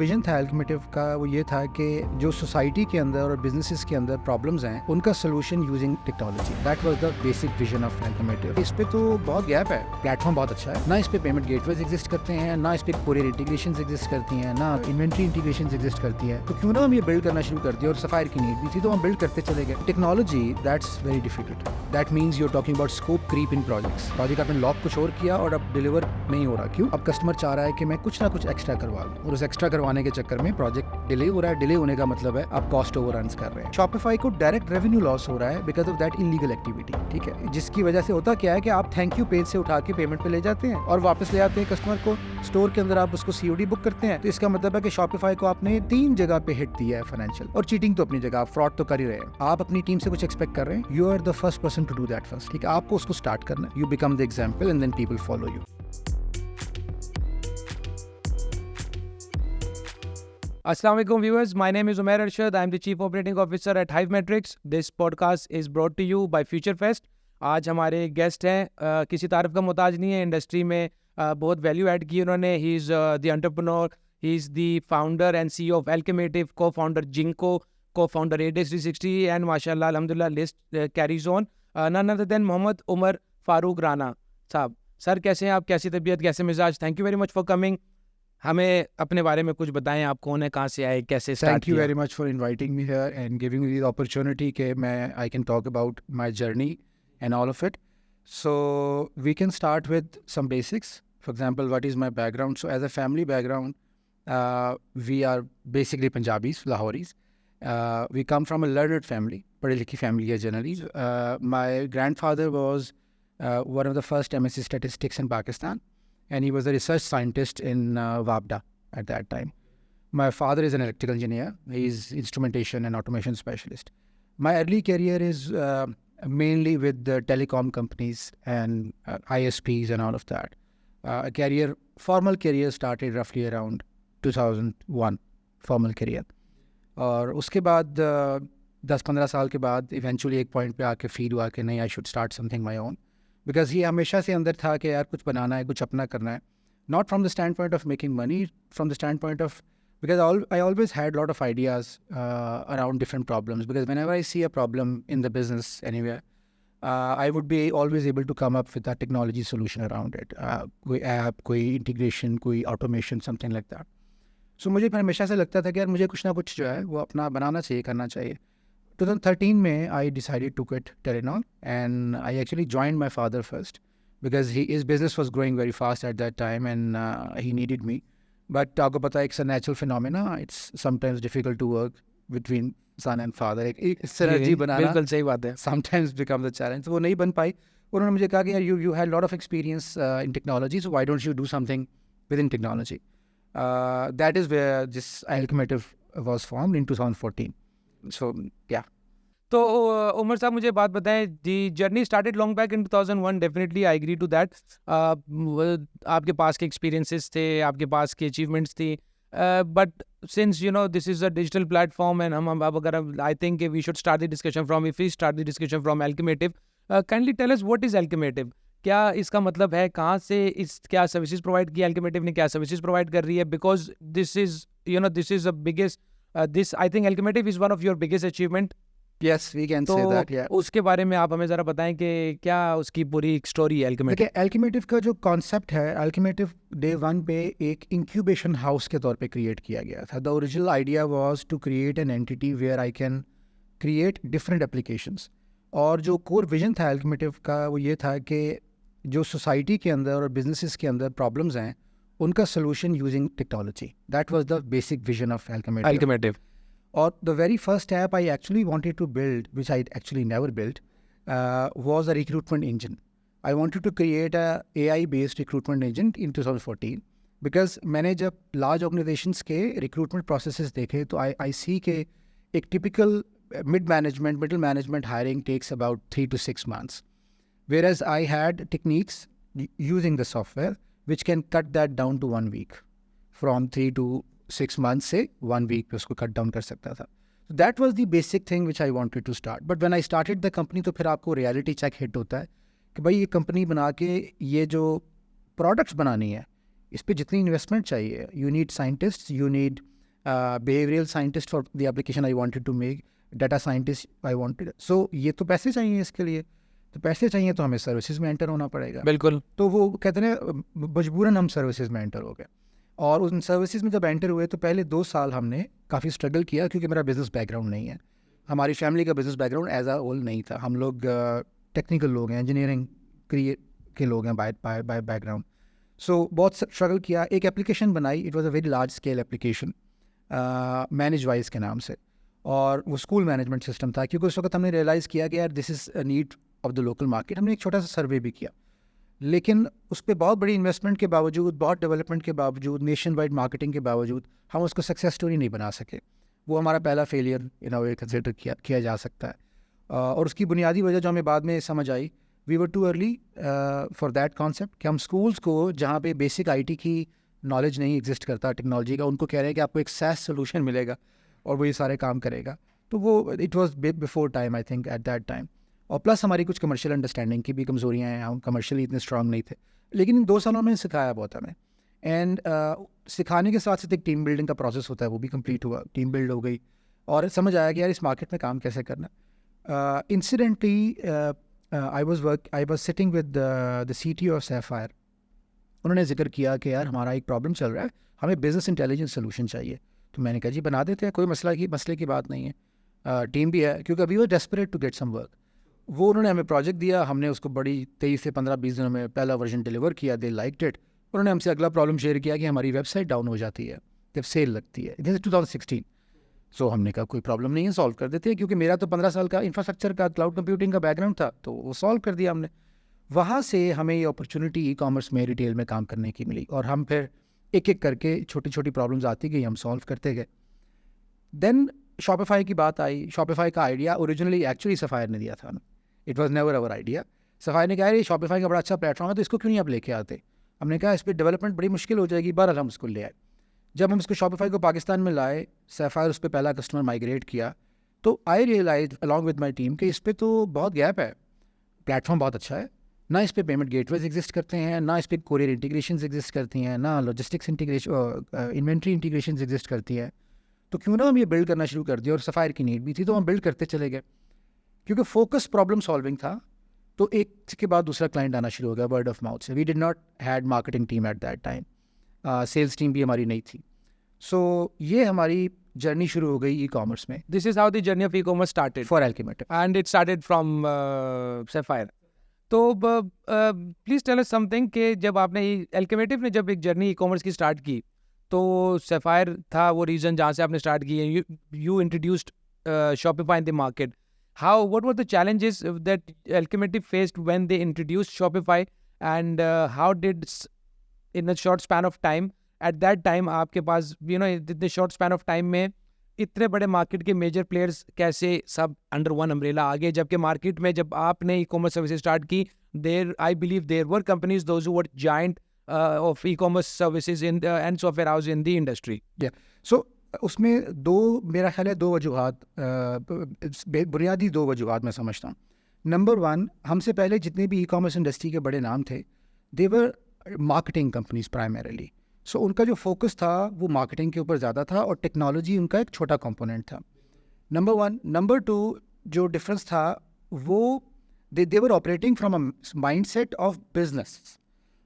Vision था एल्केमेटिव का वो ये था कि जो सोसाइटी के अंदर और बिजनेसेस के अंदर प्रॉब्लम्स हैं उनका solution using technology. That was the basic vision of Alchemative. इस पे तो बहुत गैप है, प्लेटफॉर्म बहुत अच्छा है, ना इस पे पेमेंट गेटवेज एग्जिस्ट करते हैं, ना इस पे कोरियर इंटीग्रेशंस एग्जिस्ट करती हैं, ना इन्वेंट्री इंटीग्रेशंस एग्जिस्ट करती है। तो क्यों ना हम ये बिल्ड करना शुरू कर दिया, और सफायर की नीड भी थी तो हम बिल्ड करते चले गए। Technology that's very difficult. That means you are talking about scope creep in projects. Project आपने लॉक कुछ और किया और अब डिलीवर नहीं हो रहा। क्यों? अब कस्टमर चाह रहा है कि मैं कुछ ना कुछ एक्स्ट्रा करवा लूं, और उस एक्स्ट्रा करवाने के चक्कर में प्रोजेक्ट डिले हो रहा है। डिले होने का मतलब है आप कॉस्ट ओवररन्स कर रहे हैं। शॉपिफाई को डायरेक्ट रेवेन्यू लॉस हो रहा है because of that illegal activity. ठीक है, जिसकी वजह से होता क्या है कि आप थैंक यू पेज से उठा के पेमेंट पे ले जाते हैं और वापस ले आते हैं कस्टमर को। स्टोर के अंदर आप उसको सीओडी बुक करते हैं। तो इसका मतलब है कि शॉपिफाई को आपने 3 जगह पे हिट दिया है फाइनेंशियल। और चीटिंग तो अपनी जगह, आप फ्रॉड तो कर ही रहे हैं। आप अपनी टीम से कुछ एक्सपेक्ट कर रहे हैं, you are the first person to do that first. ठीक है, आपको उसको स्टार्ट करना है। You become the example and then people follow you. Assalamu alaikum viewers, my name is Umair Arshad. I am the Chief Operating Officer at Hive Metrics. This podcast is brought to you by FutureFest. आज हमारे guest हैं, किसी तारीफ का मोहताज नहीं है, industry में बहुत वैल्यू ऐड की उन्होंने। He is the entrepreneur, he is the founder and CEO of Alchemative, co founder Zinco, co founder ADEX 360 and माशाल्लाह अल्हम्दुलिल्लाह list carries on. None other than Mohammad Umar Farooq Rana साहब। सर कैसे हैं आप, कैसी तबीयत, कैसे मिजाज? Thank you very much for coming. हमें अपने बारे में कुछ बताएं, आप कौन है, कहाँ से आए, कैसे स्टार्ट Thank you किया? very much for inviting me here and giving me the opportunity कि I can talk about my journey and all of it. So we can start with some basics. For example, what is my background? So as a family background, we are basically Punjabis, Lahoris. We come from a learned family, पढ़ी लिखी family है generally. My grandfather was one of the first MSc statistics in Pakistan, and he was a research scientist in WAPDA at that time. My father is an electrical engineer. He is instrumentation and automation specialist. My early career is mainly with the telecom companies and ISPs and all of that. Formal career started roughly around 2001, formal career. और उसके बाद 10-15 साल के बाद eventually एक point पे आके feel हुआ कि नहीं, I should start something my own, because ये हमेशा से अंदर था कि यार कुछ बनाना है, कुछ अपना करना है. Not from the stand point of making money, from the stand point of because I always had a lot of ideas around different problems, because whenever I see a problem in the business anywhere, I would be always able to come up with a technology solution around it. कोई app, कोई integration, कोई automation, something like that. So मुझे फिर हमेशा से लगता था कि यार मुझे कुछ ना कुछ जो है वो अपना बनाना चाहिए, करना चाहिए. 2013 में I decided to quit Telenor, and I actually joined my father first because his business was growing very fast at that time, and he needed me. But आपको पता है, it's a natural phenomena. It's sometimes difficult to work between son and father. एक synergy बनाना बिल्कुल सही बात है। sometimes becomes a challenge. तो वो नहीं बन पाई. उन्होंने मुझे कहा कि यार you had a lot of experience in technology, so why don't you do something within technology? That is where this Alchemative was formed in 2014. So yeah. तो उमर साहब मुझे बात बताएं, the journey started long back in 2001, definitely I agree to that. आपके पास के experiences थे, आपके पास की अचीवमेंट्स थी, but since you know this is a digital platform and हम अब अगर I think we should start the discussion from, if we start the discussion from Alchemative, kindly tell us what is Alchemative? क्या इसका मतलब है, कहाँ से इस क्या सर्विसेज प्रोवाइड की एल्केमेटिव ने, क्या सर्विसेज प्रोवाइड कर रही है? Because this is this is a biggest this I think Alchemative is one of your biggest achievement. Yes, we can say that. Yeah. उसके बारे में आप हमें ज़रा बताएं कि क्या उसकी पूरी एक स्टोरी है एल्केमेटिव? देखिए, एल्केमेटिव का जो कॉन्सेप्ट है, एल्केमेटिव डे 1 पे एक इंक्यूबेशन हाउस के तौर पे क्रिएट किया गया था. The original idea was to create an entity where I can create different applications. और जो कोर विजन था एल्केमेटिव का वो ये था कि जो सोसाइटी के अंदर और बिजनेसेस के अंदर प्रॉब्लम्स हैं उनका solution using technology. That was the basic vision of Alchemative. Or the very first app I actually wanted to build, which I actually never built, was a recruitment engine. I wanted to create a AI-based recruitment engine in 2014, because मैंने जब large organizations के recruitment processes देखे तो I see कि एक typical middle management hiring takes about 3 to 6 months, whereas I had techniques using the software which can cut that down to 1 week, from 3 to 6 months से 1 week पे उसको cut down कर सकता था. That was the basic thing which I wanted to start. But when I started the company तो फिर आपको reality check hit होता है कि भाई ये कंपनी बना के ये जो प्रोडक्ट्स बनानी है इस पे जितनी इन्वेस्टमेंट चाहिए, you need scientist, you need behavioural scientist for the application I wanted to make, data scientist I wanted, so ये तो पैसे चाहिए इसके लिए, तो पैसे चाहिए तो हमें सर्विसेज में एंटर होना पड़ेगा। बिल्कुल। तो वो कहते हैं मजबूरन हम सर्विसेज में एंटर हो गए, और उन सर्विसेज में जब एंटर हुए तो पहले 2 साल हमने काफ़ी स्ट्रगल किया, क्योंकि मेरा बिज़नेस बैकग्राउंड नहीं है, हमारी फैमिली का business background as a whole नहीं था, हम लोग टेक्निकल लोग हैं, इंजीनियरिंग के लोग हैं बाय बैकग्राउंड। सो बहुत स्ट्रगल किया, एक एप्लीकेशन बनाई, it was a very large scale application manage wise के नाम से, और वो स्कूल मैनेजमेंट सिस्टम था, क्योंकि उस वक्त हमने रियलाइज़ किया कि यार this is a need of the local market. हमने एक छोटा सा सर्वे भी किया, लेकिन उस पर बहुत बड़ी इन्वेस्टमेंट के बावजूद, बहुत डेवलपमेंट के बावजूद, नेशन वाइड मार्केटिंग के बावजूद हम उसको सक्सेस स्टोरी नहीं बना सके। वो हमारा पहला failure in a way consider किया जा सकता है। और उसकी बुनियादी वजह जो हमें बाद में समझ आई, we were too early for that concept, कि हम स्कूल्स को जहाँ पे बेसिक आईटी की नॉलेज नहीं एग्जिस्ट करता टेक्नोलॉजी का, उनको कह रहे हैं कि आपको एक सैस सोल्यूशन मिलेगा और वो ये सारे काम करेगा। तो वो it was before time, I think eight that time. और प्लस हमारी कुछ कमर्शियल अंडरस्टैंडिंग की भी कमज़ोरियाँ हैं, हम कमर्शियली इतने स्ट्रांग नहीं थे, लेकिन इन 2 सालों में सिखाया बहुत हमें। एंड सिखाने के साथ साथ एक टीम बिल्डिंग का प्रोसेस होता है, वो भी कंप्लीट हुआ, टीम बिल्ड हो गई, और समझ आया कि यार इस मार्केट में काम कैसे करना। Incidentally I was sitting with the CTO of sapphire, उन्होंने जिक्र किया कि यार हमारा एक प्रॉब्लम चल रहा है, हमें बिजनेस इंटेलिजेंस सोल्यूशन चाहिए। तो मैंने कहा जी बना देते हैं, कोई मसले की बात नहीं है, टीम भी है, क्योंकि अभी वो desperate to get some work. वो उन्होंने हमें प्रोजेक्ट दिया, हमने उसको बड़ी 23 से 15-20 दिनों में पहला वर्जन डिलीवर किया, दे लाइक्ड इट। उन्होंने हमसे अगला प्रॉब्लम शेयर किया कि हमारी वेबसाइट डाउन हो जाती है जब सेल लगती है, दिस इज 2016। सो हमने कहा कोई प्रॉब्लम नहीं है, सॉल्व कर देते हैं, क्योंकि मेरा तो 15 साल का इंफ्रास्ट्रक्चर का, क्लाउड कंप्यूटिंग का बैकग्राउंड था, तो वो सॉल्व कर दिया हमने। वहाँ से हमें ये अपॉर्चुनिटी ई-कॉमर्स में, रिटेल में काम करने की मिली, और हम फिर एक एक करके छोटी छोटी प्रॉब्लम्स आती गई, हम सॉल्व करते गए। देन शॉपिफाई की बात आई। शॉपिफाई का आइडिया ओरिजिनली एक्चुअली सफ़ायर ने दिया था, it was never our idea. Sapphire ने कहा ये शॉपिफाई का बड़ा अच्छा प्लेटफॉर्म है, तो इसको क्यों नहीं आप लेके आते। हमने कहा इस पर डेवलपमेंट बड़ी मुश्किल हो जाएगी, बहरहाल हम उसको ले आए। जब हम इसको शॉपिफाई को पाकिस्तान में लाए, सफ़ायर उस पर पहला कस्टमर माइग्रेट किया, तो I realise along with my team कि इस पर तो बहुत गैप है, प्लेटफॉर्म बहुत अच्छा है, ना इस पर पेमेंट गेटवेज एग्जिस्ट करते हैं, ना इस पर कोरियर इंटीग्रेशन एग्जिस्ट करती हैं, ना logistics integration, inventory integration exist करती हैं, तो क्यों ना हम ये बिल्ड करना शुरू कर दिया। और सफ़ायर की नीड भी थी, तो हम बिल्ड करते चले गए, क्योंकि फोकस प्रॉब्लम सॉल्विंग था। तो एक के बाद दूसरा क्लाइंट आना शुरू हो गया वर्ड ऑफ माउथ से। We did not had marketing team at that time, sales team भी हमारी नहीं थी। सो ये हमारी जर्नी शुरू हो गई ई-कॉमर्स में, This is how the journey of e-commerce started, for Alchemative। and it started from Sapphire. तो प्लीज़ टेल अस समथिंग कि जब आपने Alchemative ने जब एक जर्नी ई-कॉमर्स की स्टार्ट की, तो Sapphire था वो रीजन जहाँ से आपने स्टार्ट की, you introduced Shopify in the market. What were the challenges that Alchemative faced when they introduced Shopify, and how did in a short span of time, at that time आपके पास इतने short span of time में इतने बड़े market के major players कैसे सब under one umbrella आ गए, जबकि मार्केट में जब आपने ई-कॉमर्स सर्विसेज स्टार्ट की, I believe there were companies those who were giant of ecommerce services in and software house in the industry. So उसमें मेरा ख्याल है 2 वजूहात, बुनियादी 2 वजूहात मैं समझता हूँ। नंबर 1, हमसे पहले जितने भी ई-कॉमर्स इंडस्ट्री के बड़े नाम थे, दे वर मार्केटिंग कंपनीज प्राइमरीली। सो उनका जो फोकस था वो मार्केटिंग के ऊपर ज़्यादा था, और टेक्नोलॉजी उनका एक छोटा कंपोनेंट था, नंबर 1। नंबर 2, जो डिफरेंस था वो they were operating from a mindset of business.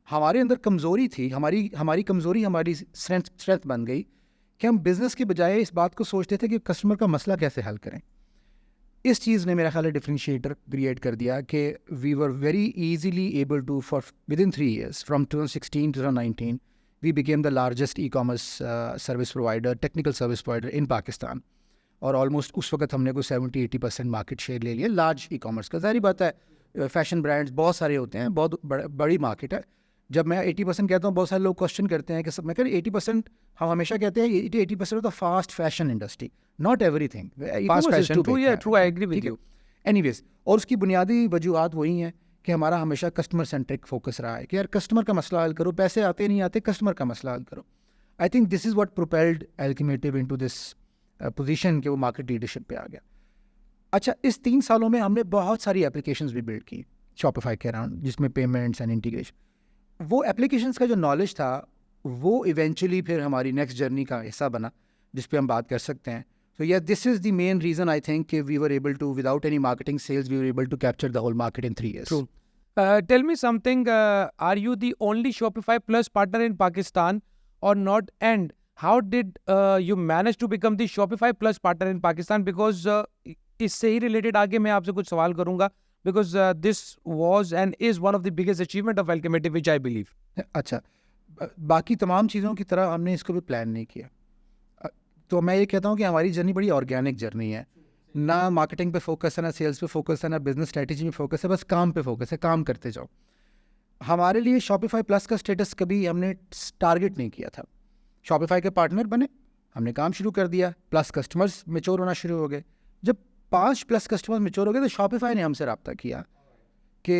हमारे अंदर कमज़ोरी थी, हमारी कमज़ोरी हमारी स्ट्रेंथ बन गई कि हम बिज़नेस के बजाय इस बात को सोचते थे कि कस्टमर का मसला कैसे हल करें। इस चीज़ ने मेरा ख्याल है डिफरेंशिएटर क्रिएट कर दिया कि we were very easily able to, for within 3 years फ्रॉम 2016 to 2019 we became the largest e-commerce service provider, technical service provider in Pakistan, और ऑलमोस्ट उस वक्त हमने कोई 70-80% मार्केट शेयर ले लिया लार्ज ई-कॉमर्स का। ज़ाहिर बात है, फैशन ब्रांड्स बहुत सारे होते हैं, बहुत बड़ी मार्केट है। जब मैं 80% कहता हूँ, बहुत सारे लोग क्वेश्चन करते हैं कि सब, मैं कह 80%, हम हमेशा कहते हैं 80% of the fast fashion industry, not everything fast fashion, true, I agree with you. Anyways, और उसकी बुनियादी वजूहत वही हैं कि हमारा हमेशा कस्टमर सेंट्रिक फोकस रहा है कि यार कस्टमर का मसला हल करो, पैसे आते नहीं आते, कस्टमर का मसला हल करो। I think this is what propelled Alchemative into this position कि वो मार्केट लीडरशिप पे आ गया। अच्छा, इस 3 सालों में हमने बहुत सारी एप्लीकेशंस भी बिल्ड की शॉपिफाई के अराउंड, जिसमें पेमेंट्स एंड इंटीग्रेशन। वो एप्लीकेशंस का जो नॉलेज था वो इवेंचुअली फिर हमारी नेक्स्ट जर्नी का हिस्सा बना, जिस पे हम बात कर सकते हैं. So yeah, this is the main reason I think we were able to, without any marketing sales, we were able to capture the whole market in 3 years. True. Tell me something. Are you the only Shopify Plus partner in Pakistan or not? And how did you manage to become the Shopify Plus partner in Pakistan? Because इससे ही related आगे मैं आपसे कुछ सवाल करूँगा. Because this was and is one of the biggest achievement of Alchemative, which I believe. अच्छा, बाकी तमाम चीज़ों की तरह हमने इसको भी प्लान नहीं किया. तो मैं ये कहता हूँ कि हमारी जर्नी बड़ी ऑर्गेनिक जर्नी है. ना मार्केटिंग पे फोकस है, ना सेल्स पे फोकस है, ना बिजनेस स्ट्रेटजी में फोकस है, बस काम पे फोकस है, काम करते जाओ. हमारे लिए शॉपिफाई प्लस का स्टेटस कभी हमने टारगेट नहीं किया था. शॉपिफाई के पार्टनर बने, हमने काम शुरू कर दिया, प्लस कस्टमर्स मेच्योर होना शुरू हो गए. जब 5 प्लस कस्टमर्स मेच्योर हो गए तो शॉपिफाई ने हमसे रब्ता किया कि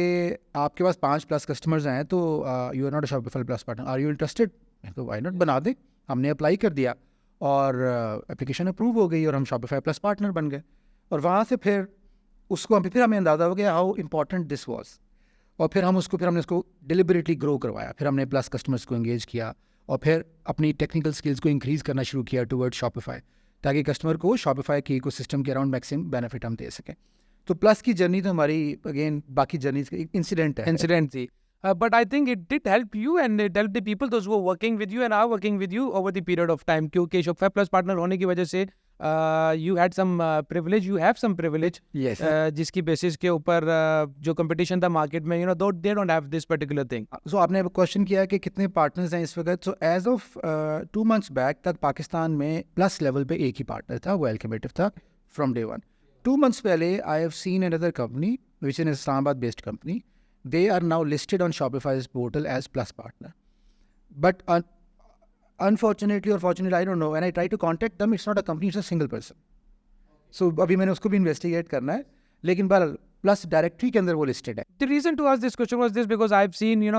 आपके पास 5 प्लस कस्टमर्स हैं, तो you are not a Shopify plus partner, are you interested? तो वाई नॉट, बना दें. हमने अप्लाई कर दिया और एप्लीकेशन अप्रूव हो गई और हम शॉपिफाई प्लस पार्टनर बन गए. और वहाँ से फिर फिर हमें अंदाज़ा हो गया हाउ इम्पॉर्टेंट दिस वाज. और फिर हमने उसको डिलिबरेटली ग्रो करवाया. फिर हमने प्लस कस्टमर्स को एंगेज किया और फिर अपनी टेक्निकल स्किल्स को इंक्रीज़ करना शुरू किया टुवर्ड शॉपिफाई, ताकि कस्टमर को शॉपिफाई के इकोसिस्टम के अराउंड मैक्सिमम बेनिफिट हम दे सकें. तो प्लस की जर्नी तो हमारी अगेन बाकी जर्नी का इंसिडेंट है. Incident थी. But I think it did help you and it helped the people those who were working with you and are working with you over the period of time. क्योंकि Shopify Plus partner होने की वजह से you had some privilege, you have some privilege. Yes. जिसकी basis के ऊपर जो competition था मार्केट में, though they don't have this particular thing. सो आपने क्वेश्चन किया कि कितने पार्टनर्स हैं इस वक्त. So as of 2 months back तक पाकिस्तान में प्लस लेवल पे एक ही पार्टनर था, वो एल्केमेटिव था फ्रॉम डे 1. 2 months पहले I have seen another company which is Islamabad based company. They are now listed on Shopify's portal as Plus partner. But unfortunately or fortunately, I don't know, when I try to contact them, it's not a company, it's a single person. So अभी मैंने उसको भी investigate करना है, लेकिन बहरहाल Plus directory के अंदर वो listed है. The reason to ask this question was this, because I've seen,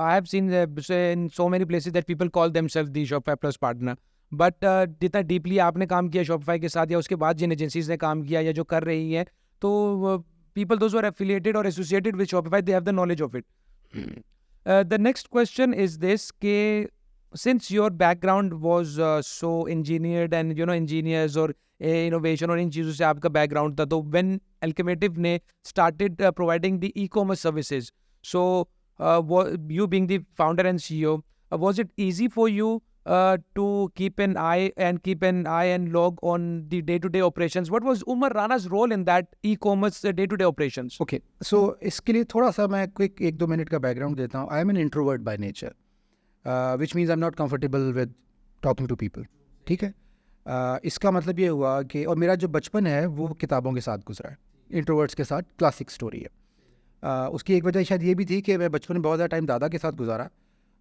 I have seen in so many places that people call themselves the Shopify Plus partner. But जितना deeply आपने काम किया Shopify के साथ या उसके बाद जिन एजेंसीज ने काम किया या जो कर रही हैं, तो people those who are affiliated or associated with Shopify, they have the knowledge of it. The next question is this, since your background was so engineered and engineers or innovation और इन चीज़ों से आपका background था, तो when Alchemative ने started providing the e-commerce services, so you being the founder and CEO, was it easy for you to keep an eye and log on the day-to-day operations? What was Umar Rana's role in that e-commerce day-to-day operations? Okay, so इसके लिए थोड़ा सा मैं quick 1-2 minute का background देता हूँ. I am an introvert by nature, which means I am not comfortable with talking to people. ठीक है. इसका मतलब ये हुआ कि, और मेरा जो बचपन है वो किताबों के साथ गुजरा है, इंट्रोवर्ट्स के साथ, क्लासिक स्टोरी है. उसकी एक वजह शायद ये भी थी कि मैं बचपन में बहुत ज़्यादा टाइम दादा के साथ गुजारा,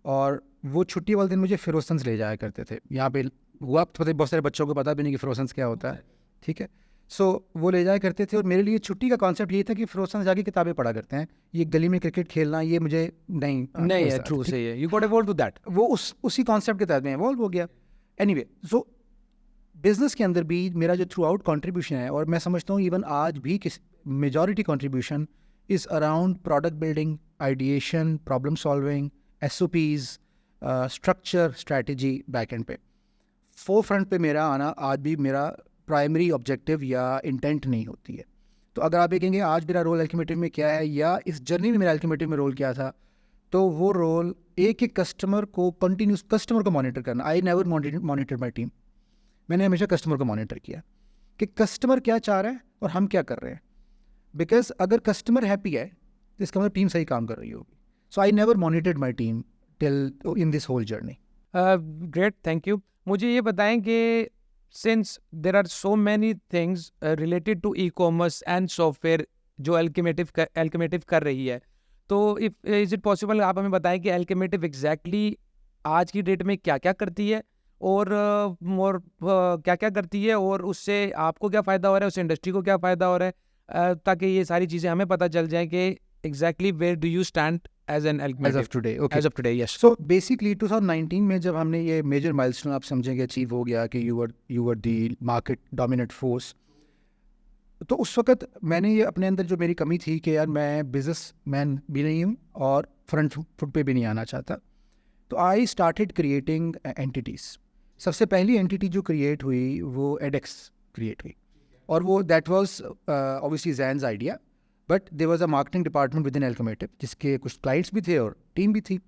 और वो छुट्टी वाले दिन मुझे फिरोसन्स ले जाया करते थे. यहाँ पे हुआ तो बहुत सारे बच्चों को पता भी नहीं कि फिरोसन्स क्या होता है. ठीक है. सो वो ले जाया करते थे, और मेरे लिए छुट्टी का कॉन्सेप्ट ये था कि फिरोसन्स जाके किताबें पढ़ा करते हैं. ये गली में क्रिकेट खेलना ये मुझे नहीं है. ट्रू, सही है. You got evolve to that. वो उसी कॉन्सेप्ट के तहत में इवॉल्व हो गया. एनीवे, सो बिजनेस के अंदर भी मेरा जो थ्रू आउट कॉन्ट्रीब्यूशन है, और मैं समझता हूँ इवन आज भी majority contribution is around product building, ideation, problem solving, SOPs, structure, strategy, back and पे. फोर फ्रंट पे मेरा आना आज भी मेरा प्राइमरी ऑब्जेक्टिव या इंटेंट नहीं होती है. तो अगर आप देखेंगे आज मेरा रोल अल्केमेटिव में क्या है, या इस जर्नी में मेरा अल्केमेटिव में रोल क्या था, तो वो रोल एक कस्टमर को कंटिन्यूस कस्टमर को मॉनिटर करना. I never monitor my team. मैंने हमेशा कस्टमर को मॉनिटर किया कि कस्टमर क्या चाह रहा है और हम क्या कर रहे हैं. बिकॉज अगर कस्टमर हैप्पी है तो इसका मतलब टीम सही काम कर रही होगी. So I never monitored my team till in this whole journey. Great, thank you. मुझे ये बताएं कि since there are so many things related to e-commerce and software जो Alchemative कर रही है, तो is it possible आप हमें बताएं कि Alchemative exactly आज की डेट में क्या क्या करती है और क्या क्या करती है, और उससे आपको क्या फ़ायदा हो रहा है, उस इंडस्ट्री को क्या फ़ायदा हो रहा है, ताकि ये सारी चीज़ें हमें पता चल जाएं कि exactly where do you stand as an Alchemative as of today. Okay. As of today, yes. So basically 2019 में जब हमने ये मेजर माइलस्टोन आप समझेंगे अचीव हो गया कि you were the market dominant force, तो उस वक्त मैंने ये अपने अंदर जो मेरी कमी थी कि यार मैं बिजनेस मैन भी नहीं हूँ और फ्रंट फुट पे भी नहीं आना चाहता. तो आई स्टार्टेड क्रिएटिंग एंटिटीज़. सबसे पहली एंटिटी जो क्रिएट हुई वो एडेक्स क्रिएट हुई, और वो that was obviously Jain's idea, but there was a marketing department within Alchemative जिसके कुछ क्लाइंट्स भी थे और टीम भी थी.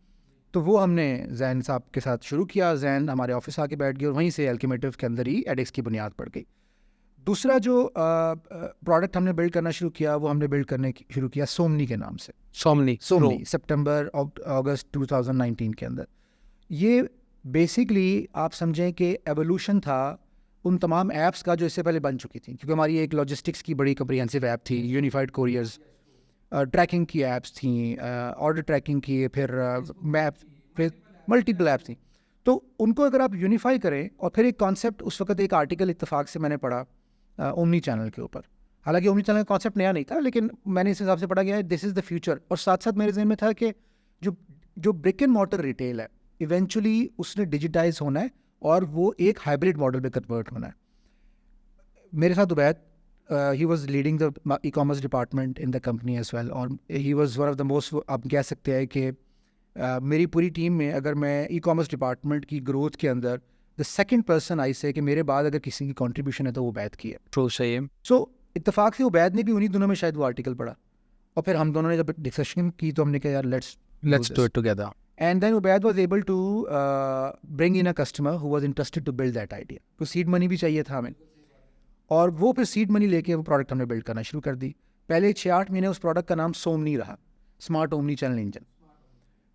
तो वो हमने जैन साहब के साथ शुरू किया. जैन हमारे ऑफिस आके बैठ गए और वहीं से एल्केमेटिव के अंदर ही एडेक्स की बुनियाद पड़ गई. दूसरा जो प्रोडक्ट हमने बिल्ड करना शुरू किया वो हमने बिल्ड करने शुरू किया सोमनी के नाम से. सोमनी सोमनी सितंबर अगस्त 2019 के अंदर. ये बेसिकली आप समझें कि एवोल्यूशन था उन तमाम ऐप्स का जो इससे पहले बन चुकी थी, क्योंकि हमारी एक लॉजिस्टिक्स की बड़ी कम्प्रिहेंसिव ऐप थी, यूनिफाइड कोरियर्स, ट्रैकिंग की ऐप्स थी, ऑर्डर ट्रैकिंग की, फिर मैप, फिर मल्टीपल ऐप्स थी. तो उनको अगर आप यूनिफाई करें, और फिर एक कॉन्सेप्ट उस वक्त एक आर्टिकल इत्तेफाक से मैंने पढ़ा ओमनी चैनल के ऊपर. हालांकि ओमनी चैनल का कॉन्सेप्ट नया नहीं था, लेकिन मैंने इस हिसाब से पढ़ा गया है दिस इज़ द फ्यूचर. और साथ साथ मेरे जहन में था कि जो ब्रिक एंड मॉर्टर रिटेल है इवेंचुअली उसने डिजिटाइज होना है और वो एक हाइब्रिड मॉडल में कन्वर्ट होना है. मेरे साथ Ubaid, he was leading the e commerce department in the company as well, और he was one of the most, आप कह सकते हैं कि मेरी पूरी टीम में अगर मैं ई कॉमर्स डिपार्टमेंट की ग्रोथ के अंदर द सेकंड पर्सन आई से कि मेरे बाद अगर किसी की कंट्रीब्यूशन है तो वो उबैद की है. ट्रू, सही है. सो इत्तेफाक से उबैद ने भी उन्हीं दोनों में शायद वो आर्टिकल पढ़ा, और फिर हम दोनों ने जब डिस्कशन की तो हमने कहा यार let's do it together. And then Ubaid was able to bring in a customer who was interested to build that idea. तो सीड मनी भी चाहिए था हमें, और वो फिर सीड मनी लेके वो प्रोडक्ट हमने बिल्ड करना शुरू कर दी. पहले 6-8 महीने उस प्रोडक्ट का नाम सोमनी रहा, स्मार्ट ओमनी चैनल इंजन.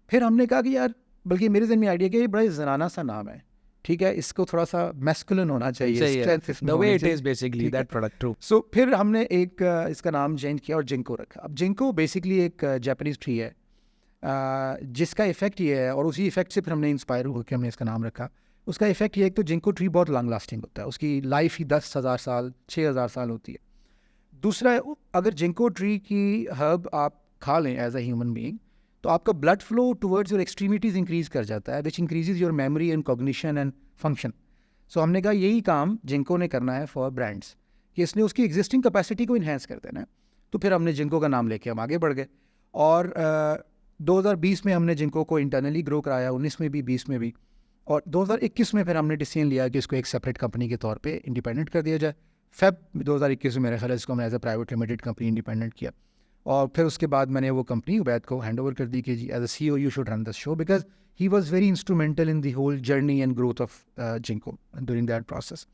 फिर हमने कहा कि यार, बल्कि मेरे जहन में आइडिया कि ये बड़ा जनाना सा नाम है, ठीक है, इसको थोड़ा सा मैस्कुलिन होना चाहिए, the way it is basically that product. True. So फिर हमने एक इसका नाम चेंज किया और जिंको रखा. अब जिंको बेसिकली एक जापानीज ट्री है जिसका इफेक्ट ये है, और उसी इफेक्ट से फिर हमने इंस्पायर होकर हमने इसका नाम रखा. उसका इफेक्ट ये है कि तो जिंको ट्री बहुत लॉन्ग लास्टिंग होता है, उसकी लाइफ ही 10,000 साल 6,000 साल होती है. दूसरा, अगर जिंको ट्री की हर्ब आप खा लें एज अ ह्यूमन बीइंग तो आपका blood flow towards your extremities increase कर जाता है, which increases your memory and cognition and function. So हमने कहा यही काम जिंको ने करना है फॉर ब्रांड्स, कि इसने उसकी एग्जिस्टिंग कैपेसिटी को इन्हेंस कर देना है. तो फिर हमने जिंको का नाम लेके हम आगे बढ़ गए, और 2020 में हमने जिंको को इंटरनली ग्रो कराया, 19 में भी, 20 में भी, और 2021 में फिर हमने डिसीजन लिया कि इसको एक सेपरेट कंपनी के तौर पे इंडिपेंडेंट कर दिया जाए. फेब 2021 में मेरे ख्याल है इसको हमने as a private limited company independent किया, और फिर उसके बाद मैंने वो कंपनी उबैद को हैंड ओवर कर दी कि जी as a CEO you should run this show, because he was very instrumental in the whole journey and growth of Zinco during that process.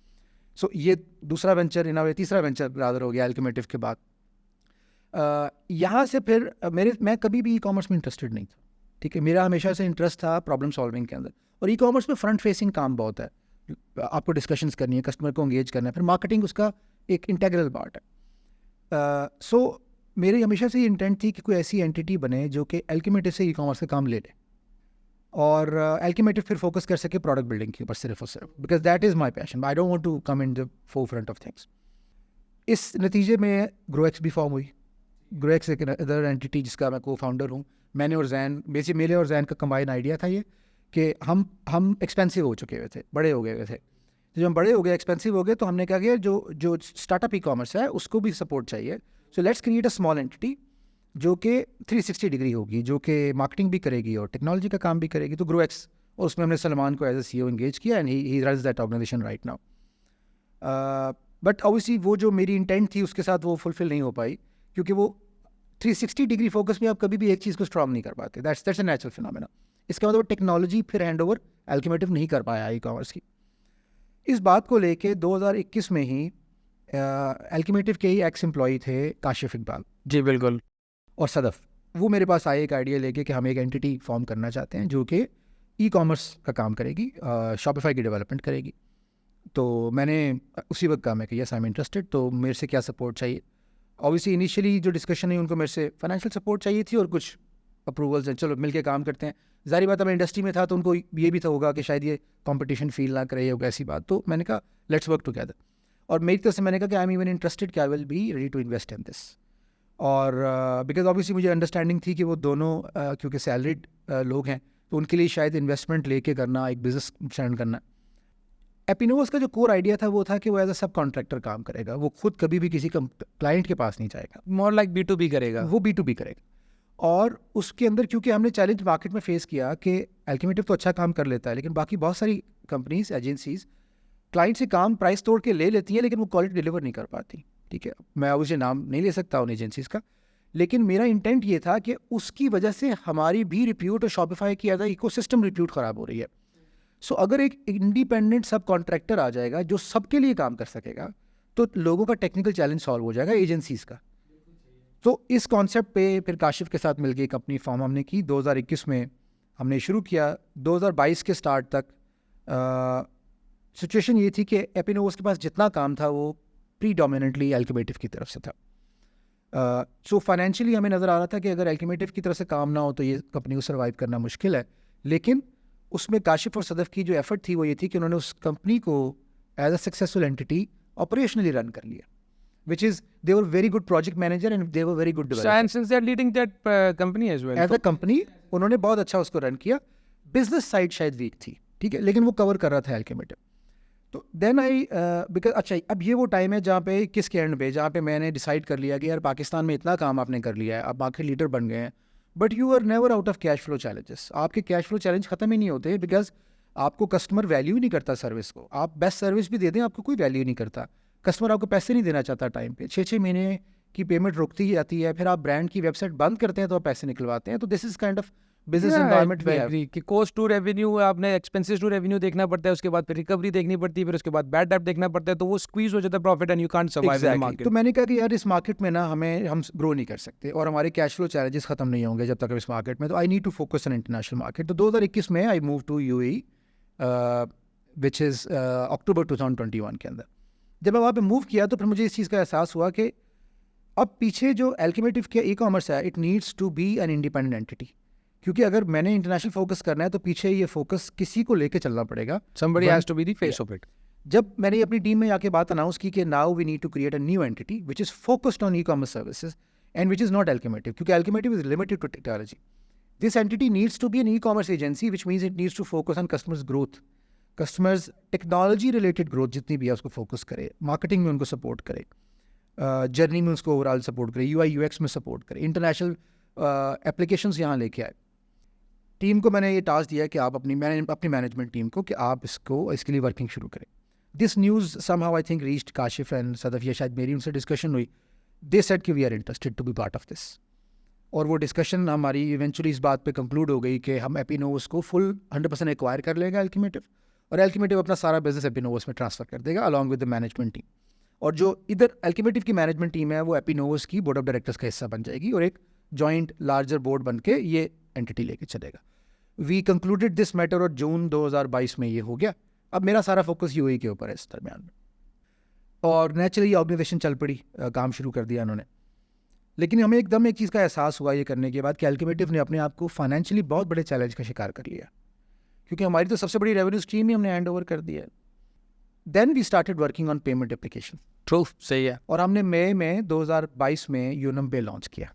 So ये दूसरा वेंचर, इन तीसरा वेंचर रादर हो गया एल्केमेटिव के बाद. यहाँ से फिर मैं कभी भी ई कॉमर्स में इंटरेस्टेड नहीं था, ठीक है. मेरा हमेशा से इंटरेस्ट था प्रॉब्लम सॉल्विंग के अंदर, और ई कॉमर्स में फ्रंट फेसिंग काम बहुत है, आपको डिस्कशंस करनी है, कस्टमर को एंगेज करना है, फिर मार्केटिंग उसका एक इंटेग्रल पार्ट है. सो मेरी हमेशा से ये इंटेंट थी कि कोई ऐसी एंटिटी बने जो कि एल्केमेटिव से ई कॉमर्स का काम ले ले, और एल्केमेटिव फिर फोकस कर सके प्रोडक्ट बिल्डिंग के ऊपर सिर्फ और सिर्फ, because that is my passion. I don't want to come in the forefront of things. इस नतीजे में ग्रोएक्स भी फॉर्म हुई. ग्रोएक्स एक अदर एंटिटी जिसका मैं को फाउंडर हूँ. मैंने और जैन, बेसिकली मेरे और जैन का कंबाइन आइडिया था ये कि हम एक्सपेंसिव हो चुके हुए थे, बड़े हो गए हुए थे. जब हम बड़े हो गए, एक्सपेंसिव हो गए, तो हमने कहा कि जो स्टार्टअप ई कॉमर्स है उसको भी सपोर्ट चाहिए. So let's create a small entity जो कि 360 डिग्री होगी, जो कि मार्केटिंग भी करेगी और टेक्नोलॉजी का काम भी करेगी. तो ग्रोएक्स, और उसमें हमने सलमान को एज अ CEO एंगेज किया, and he runs that organisation right now. But obviously वो जो मेरी इंटेंट थी उसके साथ वो फुलफिल नहीं हो पाई, क्योंकि वो 360 डिग्री फोकस में आप कभी भी एक चीज़ को स्ट्रॉन्ग नहीं कर पाते. That's a natural phenomena. इसके बाद वो टेक्नोलॉजी फिर हैंड ओवर एल्केमेटिव नहीं कर पाया ई कॉमर्स की. इस बात को लेके 2021 में ही एल्केमेटिव के ही एक्स एम्प्लॉई थे काशिफ इकबाल जी बिल्कुल, और सदफ. वो मेरे पास आए एक आइडिया लेके कि हम एक एंटिटी फॉर्म करना चाहते हैं जो कि ई कॉमर्स का काम करेगी, शॉपिफाई की डेवलपमेंट करेगी. तो मैंने उसी वक्त कहा मैं कि यस आई एम इंटरेस्टेड, तो मेरे से क्या सपोर्ट चाहिए. ऑब्वियसली इनिशियली जो डिस्कशन है उनको मेरे से फाइनेंशियल सपोर्ट चाहिए थी और कुछ अप्रूवल्स हैं, चलो मिलके काम करते हैं. जाहिर बात है मैं इंडस्ट्री में था तो उनको ये भी था होगा कि शायद ये कंपटीशन फील ना करे होगा, ऐसी बात. तो मैंने कहा लेट्स वर्क टुगेदर, और मेरी तरफ से मैंने कहा कि आई एम इवन इंटरेस्टेड कि I will be ready to invest in this. और बिकॉज ऑब्वियसली मुझे अंडरस्टैंडिंग थी कि वो दोनों क्योंकि सैलरीड लोग हैं तो उनके लिए शायद इन्वेस्टमेंट लेके करना, एक बिजनेस स्टार्ट करना. एपिनोवस का जो कोर आइडिया था वो था कि वो एज अ सब कॉन्ट्रैक्टर काम करेगा, वो खुद कभी भी किसी क्लाइंट के पास नहीं जाएगा, मोर लाइक B2B करेगा. वो B2B करेगा. और उसके अंदर क्योंकि हमने चैलेंज मार्केट में फेस किया कि अल्केमेटिव तो अच्छा काम कर लेता है, लेकिन बाकी बहुत सारी कंपनीज एजेंसीज क्लाइंट से काम प्राइस तोड़ के ले लेती हैं, लेकिन वो क्वालिटी डिलीवर नहीं कर पाती। ठीक है, मैं उसे नाम नहीं ले सकता उन एजेंसीज का, लेकिन मेरा इंटेंट ये था कि उसकी वजह से हमारी भी रिप्यूट और शॉपिफाई की ज़्यादा इकोसिस्टम रिप्यूट ख़राब हो रही है। सो अगर एक इंडिपेंडेंट सब कॉन्ट्रैक्टर आ जाएगा जो सबके लिए काम कर सकेगा, तो लोगों का टेक्निकल चैलेंज सॉल्व हो जाएगा एजेंसीज का। तो इस कॉन्सेप्ट पे फिर काशिफ के साथ मिलकर कंपनी फॉर्म हमने की 2021 में हमने शुरू किया। 2022 के स्टार्ट तक सिचुएशन ये थी कि एपिनोवस के पास जितना काम था वो प्रीडोमिनेंटली अल्केमेटिव की तरफ से था। सो फाइनेंशियली हमें नज़र आ रहा था कि अगर अल्केमेटिव की तरफ से काम ना हो तो ये कंपनी को सर्वाइव करना मुश्किल है, लेकिन उसमें काशिफ और सदफ़ की जो एफर्ट थी वो ये थी कि उन्होंने उस कंपनी को as a successful entity operationally run कर लिया, which is they were very good project manager and they were very good So, developer. and since they're leading that company as well. As a company उन्होंने बहुत अच्छा उसको run किया। Business side शायद week थी, ठीक है, लेकिन वो कवर कर रहा था अल्केमेटिव। तो देन आई बिकॉज अच्छा अब ये वो टाइम है जहाँ पे किसके एंड पे जहाँ पे मैंने डिसाइड कर लिया कि यार पाकिस्तान में इतना काम आपने कर लिया है, आप मार्केट लीडर बन गए हैं, but you are never out of cash flow challenges. आपके कैश फ्लो चैलेंज खत्म ही नहीं होते, बिकॉज आपको कस्टमर वैल्यू ही नहीं करता सर्विस को। आप बेस्ट सर्विस भी दे दें, आपको कोई वैल्यू नहीं करता। कस्टमर आपको पैसे नहीं देना चाहता टाइम पे, 6-6 महीने की पेमेंट रुकती ही जाती है, फिर आप ब्रांड की वेबसाइट बंद करते हैं तो आप पैसे निकलवाते हैं। तो this is kind of business environment we have कि कॉस्ट टू रेवेन्यू, आपने एक्सपेंसेस टू रेवेन्यू देखना पड़ता है, उसके बाद फिर रिकवरी देखनी पड़ती है, फिर उसके बाद बैड डेब्ट देखना पड़ता है, तो वो स्क्वीज हो जाता है profit and you can't survive in the market. तो मैंने कहा कि यार इस मार्केट में ना हम ग्रो नहीं कर सकते और हमारे कैश फ्लो चैलेंजेस खत्म नहीं होंगे जब तक हम इस मार्केट में, तो I need to focus on international market. तो 2021 में I move to UAE which is October 2021 के अंदर। जब मैं वहाँ पे मूव किया तो फिर मुझे इस चीज़ का एहसास हुआ कि अब पीछे जो अल्केमेटिव के ई कॉमर्स है, it needs to be an independent entity, क्योंकि अगर मैंने इंटरनेशनल फोकस करना है तो पीछे ये फोकस किसी को लेके चलना पड़ेगा। Somebody has to be the face of it. जब मैंने अपनी टीम में आके बात अनाउंस की कि now we need to create a new entity which is focused on e commerce services and which is not Alchemative, क्योंकि Alchemative is limited to technology. This entity needs to be an e commerce agency which means it needs to focus on customers growth, customers technology related growth जितनी भी है उसको focus करे, marketing में उनको support करे, journey में उसको ओवरऑल सपोर्ट करे, यूआई यूएक्स में सपोर्ट करे, इंटरनेशनल एप्लीकेशंस यहाँ लेके आए। टीम को मैंने ये टास्क दिया कि आप अपनी मैनेजमेंट टीम को कि आप इसके लिए वर्किंग शुरू करें। This news somehow I think reached Kashif and Sadaf, या शायद मेरी उनसे डिस्कशन हुई। दे सेड कि we are interested to be part of this, और वो डिस्कशन हमारी इवेंचुअली इस बात पे कंक्लूड हो गई कि हम एपिनोवस को फुल 100% एक्वायर कर लेगा अल्केमेटिव, और अल्केमेटिव अपना सारा बिजनेस एपिनोवस में ट्रांसफ़र कर देगा along with the management team. और जो इधर अल्केमेटिव की मैनेजमेंट टीम है वो एपिनोवस की बोर्ड ऑफ डायरेक्टर्स का हिस्सा बन जाएगी और एक जॉइंट लार्जर बोर्ड बन के ये एंटिटी लेके चलेगा। वी कंक्लूडेड दिस मैटर और जून 2022 में ये हो गया। अब मेरा सारा फोकस यूएई के ऊपर है इस दरमियान में, और नेचुरली ऑर्गेनाइजेशन चल पड़ी, काम शुरू कर दिया उन्होंने। लेकिन हमें एकदम एक चीज़ का एहसास हुआ ये करने के बाद कि अल्केमेटिव ने अपने आप को फाइनेंशियली बहुत बड़े चैलेंज का शिकार कर लिया, क्योंकि हमारी तो सबसे बड़ी रेवेन्यू स्ट्रीम ही हमने हैंड ओवर कर दिया है। Then we started working on payment application. True, सही है। और हमने मई में 2022 में यूनम पे लॉन्च किया,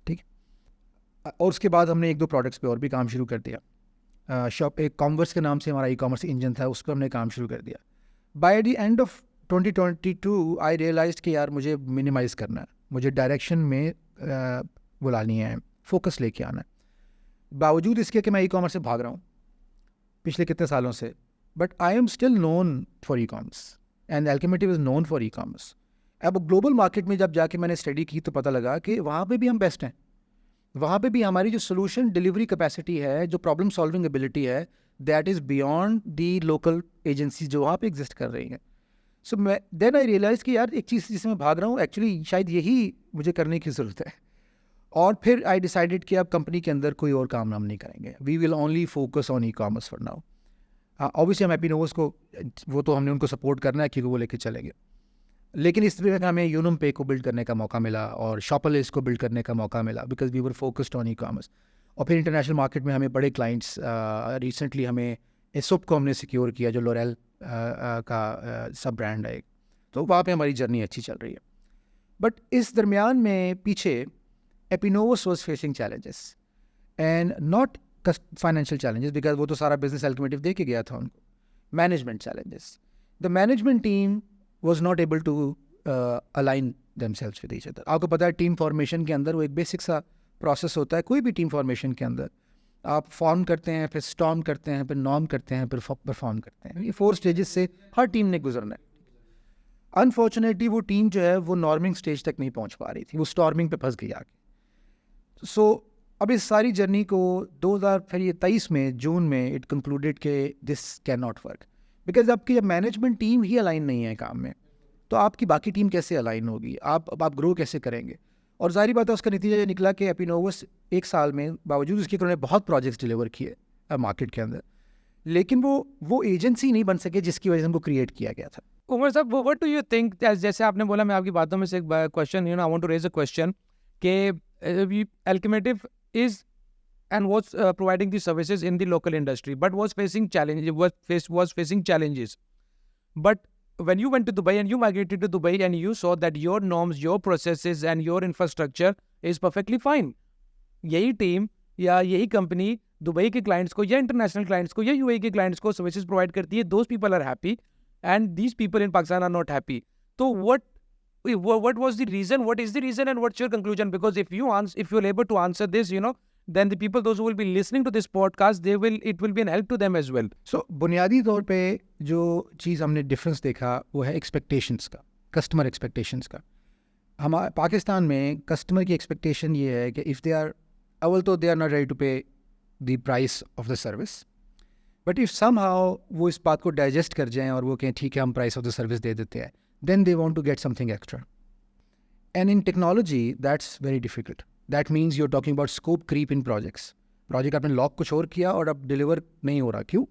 ठीक है, और उसके बाद हमने 1-2 प्रोडक्ट्स पे और भी काम शुरू कर दिया। शॉप एक कॉमर्स के नाम से हमारा ई कॉमर्स इंजन था, उस पर हमने काम शुरू कर दिया। By the end of 2022 I realised कि यार मुझे मिनिमाइज़ करना है, मुझे डायरेक्शन में वो लानी है, फोकस लेके आना है। बावजूद इसके कि मैं ई कॉमर्स से भाग रहा हूँ पिछले कितने सालों से, but I am still known for e commerce and Alchemative is known for e commerce. अब ग्लोबल मार्केट में जब जाके मैंने स्टडी की तो पता लगा कि वहाँ पे भी हम बेस्ट हैं, वहाँ पे भी हमारी जो सोल्यूशन डिलीवरी कैपेसिटी है, जो प्रॉब्लम सॉल्विंग एबिलिटी है, that is beyond the local agency जो वहाँ पे एग्जिस्ट कर रही हैं। सो मैं देन आई रियलाइज़ कि यार एक चीज़ जिसमें भाग रहा हूँ एक्चुअली शायद यही मुझे करने की ज़रूरत है। और फिर आई डिसाइडेड कि अब कंपनी के अंदर कोई और काम हम नहीं करेंगे, we will only focus on e commerce for now. Obviously हम एपिनोवस को वो तो हमने उनको सपोर्ट करना है क्योंकि वो लेके चलेंगे, लेकिन इस तरह का हमें यूनम पे को बिल्ड करने का मौका मिला और शॉपरलेस को बिल्ड करने का मौका मिला because we were focused on e commerce. और फिर इंटरनेशनल मार्केट में हमें बड़े क्लाइंट्स, रिसेंटली हमें एसोप को हमने सिक्योर किया जो लोरेल का सब ब्रांड है, तो वहाँ पे हमारी जर्नी अच्छी चल रही है। बट इस दरमियान में पीछे Appinovus was facing challenges and not financial challenges, because वो तो सारा बिजनेस अल्केमेटिव दे के गया था उनको। Management challenges, the management team was not able to align themselves with each other. आपको पता है टीम फॉर्मेशन के अंदर वो एक बेसिक सा प्रोसेस होता है कोई भी टीम फॉर्मेशन के अंदर। आप फॉर्म करते हैं, फिर स्टॉर्म करते हैं, फिर नॉर्म करते हैं, फिर परफॉर्म करते हैं। ये 4 स्टेजेस से हर टीम ने गुजरना है। अनफॉर्चुनेटली वो टीम जो है वो नॉर्मिंग स्टेज तक नहीं पहुंच पा रही थी, वो स्टॉर्मिंग पे फंस गई आगे। सो अब इस सारी जर्नी को 2023 में जून में इट कंक्लूडेड कि this can not work, because आपकी जब मैनेजमेंट टीम ही अलाइन नहीं है काम में, तो आपकी बाकी टीम कैसे अलाइन होगी, आप ग्रो कैसे करेंगे। और जाहिर बात है उसका नतीजा ये निकला कि एपिनोवस 1 साल में बावजूद उसके उन्होंने बहुत प्रोजेक्ट्स डिलीवर किए मार्केट के अंदर, लेकिन वो एजेंसी नहीं बन सके जिसकी वजह से उनको क्रिएट किया गया था। उमर साहब, व्हाट डू यू थिंक, जैसे आपने बोला, मैं आपकी बातों में से एक question, I want to raise a question कि Alchemative is and was providing the services in the local industry but was facing challenges. But when you went to Dubai and you migrated to Dubai and you saw that your norms, your processes and your infrastructure is perfectly fine, यही team या यही company Dubai के clients को या international clients को या UAE के clients को सर्विसेज प्रोवाइड करती है, those people are happy and these people in Pakistan are not happy. So what was the reason? What is the reason and what's your conclusion? Because if you're able to answer this, then the people, those who will be listening to this podcast, it will be an help to them as well. So बुनियादी तौर पे जो चीज़ हमने difference देखा वो है expectations का, customer expectations का। हमारे पाकिस्तान में कस्टमर की एक्सपेक्टेशन ये है कि if they are not ready to pay the price of the service, but if somehow वो इस बात को डाइजेस्ट कर जाएं और वो कहें ठीक है हम प्राइस ऑफ द सर्विस दे देते हैं, then they want to get something extra. And in technology that's very difficult. That means you are talking about scope creep in projects. Project आपने लॉक कुछ और किया और अब डिलीवर नहीं हो रहा, क्यों?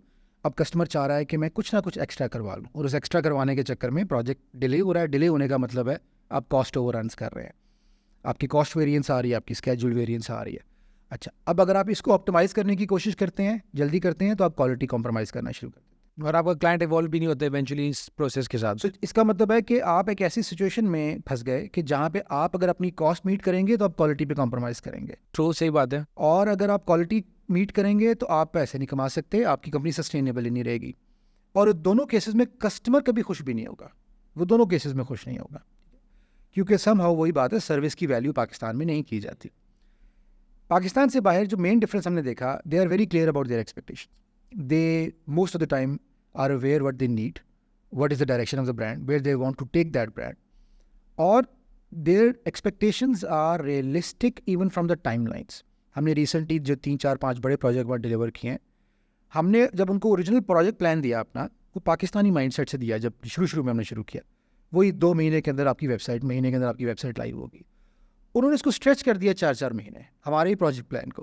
अब कस्टमर चाह रहा है कि मैं कुछ ना कुछ एक्स्ट्रा करवा लूँ, और उस एक्स्ट्रा करवाने के चक्कर में प्रोजेक्ट डिले हो रहा है। डिले होने का मतलब है आप कॉस्ट ओवररन्स कर रहे हैं, आपकी कॉस्ट वेरिएंस आ रही है, आपकी स्केड्यूल वेरिएंस आ रही है। अच्छा, अब अगर आप इसको ऑप्टिमाइज़ करने की कोशिश करते हैं, जल्दी करते हैं, तो आप क्वालिटी कॉम्प्रोमाइज़ करना शुरू करते हैं और आपका क्लाइंट इवॉल्व भी नहीं होता इवेंचुअली इस प्रोसेस के साथ। तो इसका मतलब है कि आप एक ऐसी सिचुएशन में फंस गए कि जहाँ पे आप अगर अपनी कॉस्ट मीट करेंगे तो आप क्वालिटी पे कॉम्प्रोमाइज़ करेंगे। ट्रू, सही बात है। और अगर आप क्वालिटी मीट करेंगे तो आप पैसे नहीं कमा सकते, आपकी कंपनी सस्टेनेबल ही नहीं रहेगी। और दोनों केसेस में कस्टमर कभी खुश भी नहीं होगा, वो दोनों केसेस में खुश नहीं होगा, क्योंकि समहाउ वही बात है, सर्विस की वैल्यू पाकिस्तान में नहीं की जाती। पाकिस्तान से बाहर जो मेन डिफरेंस हमने देखा, they are very clear about their expectation. They most of the time are aware what they need, what is the direction of the brand, where they want to take that brand, और their expectations are realistic even from the timelines. हमने recently जो 3, 4, 5 बड़े project वहाँ deliver किए हैं, हमने जब उनको ओरिजिनल प्रोजेक्ट प्लान दिया अपना, वो पाकिस्तानी माइंडसेट से दिया। जब शुरू में हमने शुरू किया, वही 2 महीने के अंदर आपकी वेबसाइट लाइव होगी। उन्होंने इसको स्ट्रेच कर दिया 4-4 महीने हमारे ही प्रोजेक्ट प्लान को,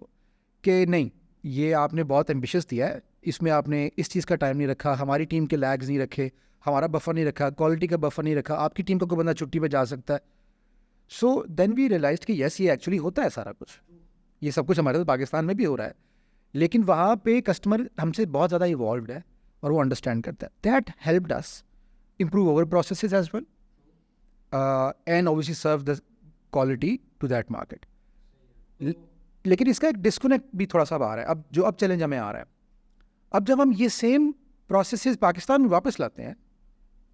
कि नहीं ये आपने बहुत एम्बिशियस दिया है, इसमें आपने इस चीज़ का टाइम नहीं रखा, हमारी टीम के लैग्स नहीं रखे, हमारा बफर नहीं रखा, क्वालिटी का बफर नहीं रखा, आपकी टीम का कोई बंदा छुट्टी पे जा सकता है। सो देन वी रियलाइज्ड कि यस, ये एक्चुअली होता है सारा कुछ, ये सब कुछ हमारे तो पाकिस्तान में भी हो रहा है, लेकिन वहाँ पे कस्टमर हमसे बहुत ज़्यादा इवॉल्व्ड है और वो अंडरस्टैंड करता है। That helped us improve our processes as well, and obviously serve the quality to that market. लेकिन इसका एक डिस्कनेक्ट भी थोड़ा सा आ रहा है, अब चैलेंज हमें आ रहा है। अब जब हम ये सेम प्रोसेसेस पाकिस्तान में वापस लाते हैं,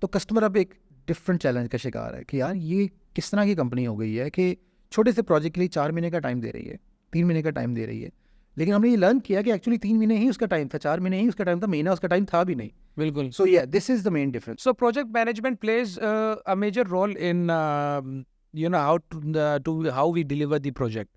तो कस्टमर अब एक डिफरेंट चैलेंज का शिकार है कि यार ये किस तरह की कंपनी हो गई है कि छोटे से प्रोजेक्ट के लिए 4 महीने का टाइम दे रही है, 3 महीने का टाइम दे रही है। लेकिन हमने ये लर्न किया कि एक्चुअली 3 महीने ही उसका टाइम था, 4 महीने ही उसका टाइम था, महीना उसका टाइम था भी नहीं। बिल्कुल। So yeah, this is the main difference. So project management plays a major role in how we deliver the project.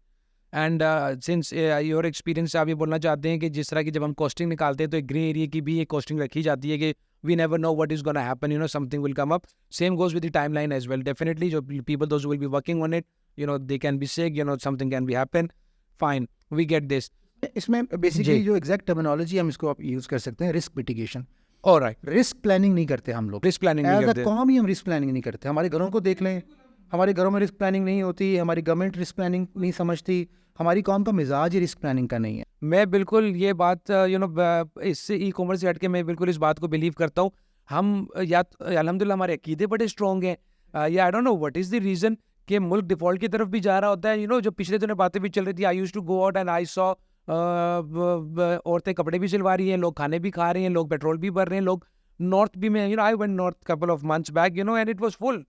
And since your experience से आप ये बोलना चाहते हैं कि जिस तरह की जब हम कॉस्टिंग निकालते हैं तो एक ग्रे एरिया की भी एक कॉस्टिंग रखी जाती है कि we never know what is going to happen, something will come up. Same goes with the timeline as well. Definitely, जो people, those who will be working on it, they can be sick, something can be happen. Fine, we get this. इसमें basically जो exact terminology हम इसको आप use कर सकते हैं, risk mitigation. Alright, risk planning नहीं करते हम लोग, रिस्क प्लानिंग नहीं करते। एज अ कॉम ही हम रिस्क प्लानिंग नहीं करते। हमारे घरों को देख लें, हमारे घरों में रिस्क प्लानिंग नहीं होती, हमारी गवर्नमेंट रिस्क प्लानिंग नहीं समझती, हमारी कौम का मिजाज ही रिस्क प्लानिंग का नहीं है। मैं बिल्कुल ये बात इससे ई कॉमर्स से हट के मैं बिल्कुल इस बात को बिलीव करता हूँ। हम या अल्हम्दुलिल्लाह हमारे अकीदे बड़े स्ट्रॉन्ग हैं, या I don't know what is the reason कि मुल्क डिफ़ॉल्ट की तरफ भी जा रहा होता है। जो पिछले दिनों बातें भी चल रही थी, I used to go out and I saw औरतें कपड़े भी सिलवा रही हैं, लोग खाने भी खा रहे हैं, लोग पेट्रोल भी भर रहे हैं, लोग नॉर्थ भी में, I went north couple of months back, and it was full.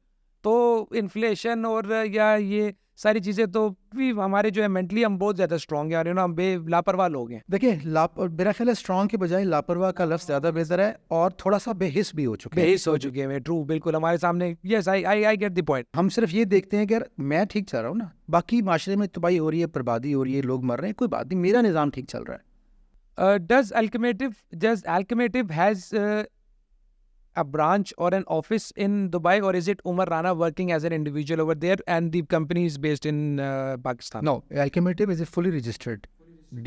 तो इन्फ्लेशन और या ये सारी चीज़ें तो भी हमारे जो है मेंटली हम बहुत ज़्यादा स्ट्रॉन्ग हैं और हम लापरवाह लोग हैं। देखिए मेरा ख्याल है स्ट्रॉन्ग के बजाय लापरवाह का लफ्ज़ ज़्यादा बेहतर है, और थोड़ा सा बेहिस भी हो चुके हैं। बेहिस हो चुके हैं, ट्रू, बिल्कुल हमारे सामने। Yes, I get the point. हम सिर्फ ये देखते हैं कि यार मैं ठीक चल रहा हूँ ना, बाकी माशरे में तबाही हो रही है, बर्बादी हो रही है, लोग मर रहे हैं, कोई बात नहीं, मेरा निज़ाम ठीक चल रहा है। Does Alchemative has a branch or an office in Dubai, or is it Umar Rana working as an individual over there and the company is based in Pakistan? No, Alchemative is a fully registered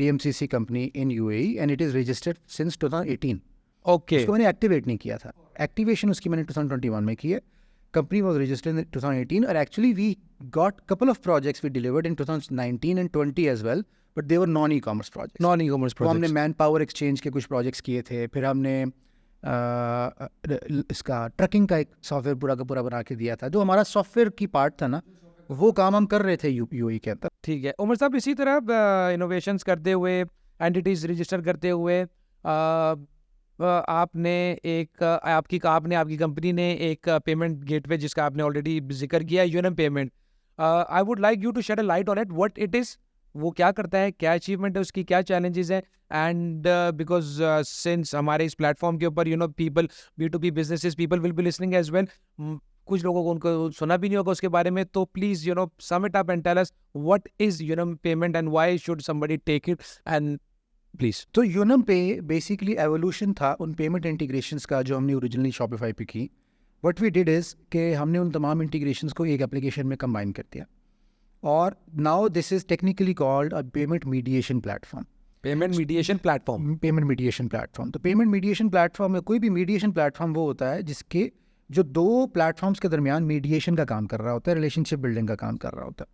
DMCC company in UAE and it is registered since 2018. Okay. उसको मैंने activate नहीं किया था, activation उसकी मैंने 2021 में की है. Company was registered in 2018 and actually we got couple of projects we delivered in 2019 and 20 as well, but they were non-e-commerce projects. Non-e-commerce तो हमने projects. मैन पावर एक्सचेंज के कुछ प्रोजेक्ट्स किए थे, फिर हमने इसका ट्रकिंग का एक सॉफ्टवेयर पूरा का पूरा बना के दिया था. जो हमारा सॉफ्टवेयर की पार्ट था ना, वो काम हम कर रहे थे यूएई के अंदर. ठीक है उमर साहब, इसी तरह इनोवेशंस करते हुए, एंटिटीज रजिस्टर करते हुए, आपने आपकी कंपनी ने एक पेमेंट गेटवे जिसका आपने ऑलरेडी जिक्र किया, UNM payment. I would like you to shed a light on it, what it is, वो क्या करता है, क्या अचीवमेंट है उसकी, क्या चैलेंजेस है. एंड बिकॉज सिंस हमारे इस प्लेटफॉर्म के ऊपर people, B2B businesses people will be listening as well, कुछ लोगों को उनको सुना भी नहीं होगा उसके बारे में, तो please sum it up and tell us what is UNM payment and why should somebody take it, and please. तो यूनम पे बेसिकली एवोल्यूशन था उन पेमेंट इंटीग्रेशंस का जो हमने ओरिजिनली शॉपिफाई पे की. व्हाट वी डिड इज़ कि हमने उन तमाम इंटीग्रेशंस को एक एप्लीकेशन में कंबाइन कर दिया, और now this is technically called a payment mediation platform. Payment mediation platform. Payment mediation platform. तो पेमेंट मीडिएशन प्लेटफॉर्म में कोई भी मीडिएशन प्लेटफॉर्म वो होता है जिसके जो दो प्लेटफॉर्म्स के दरमियान मीडिएशन का काम कर रहा होता है, रिलेशनशिप बिल्डिंग का काम कर रहा होता है.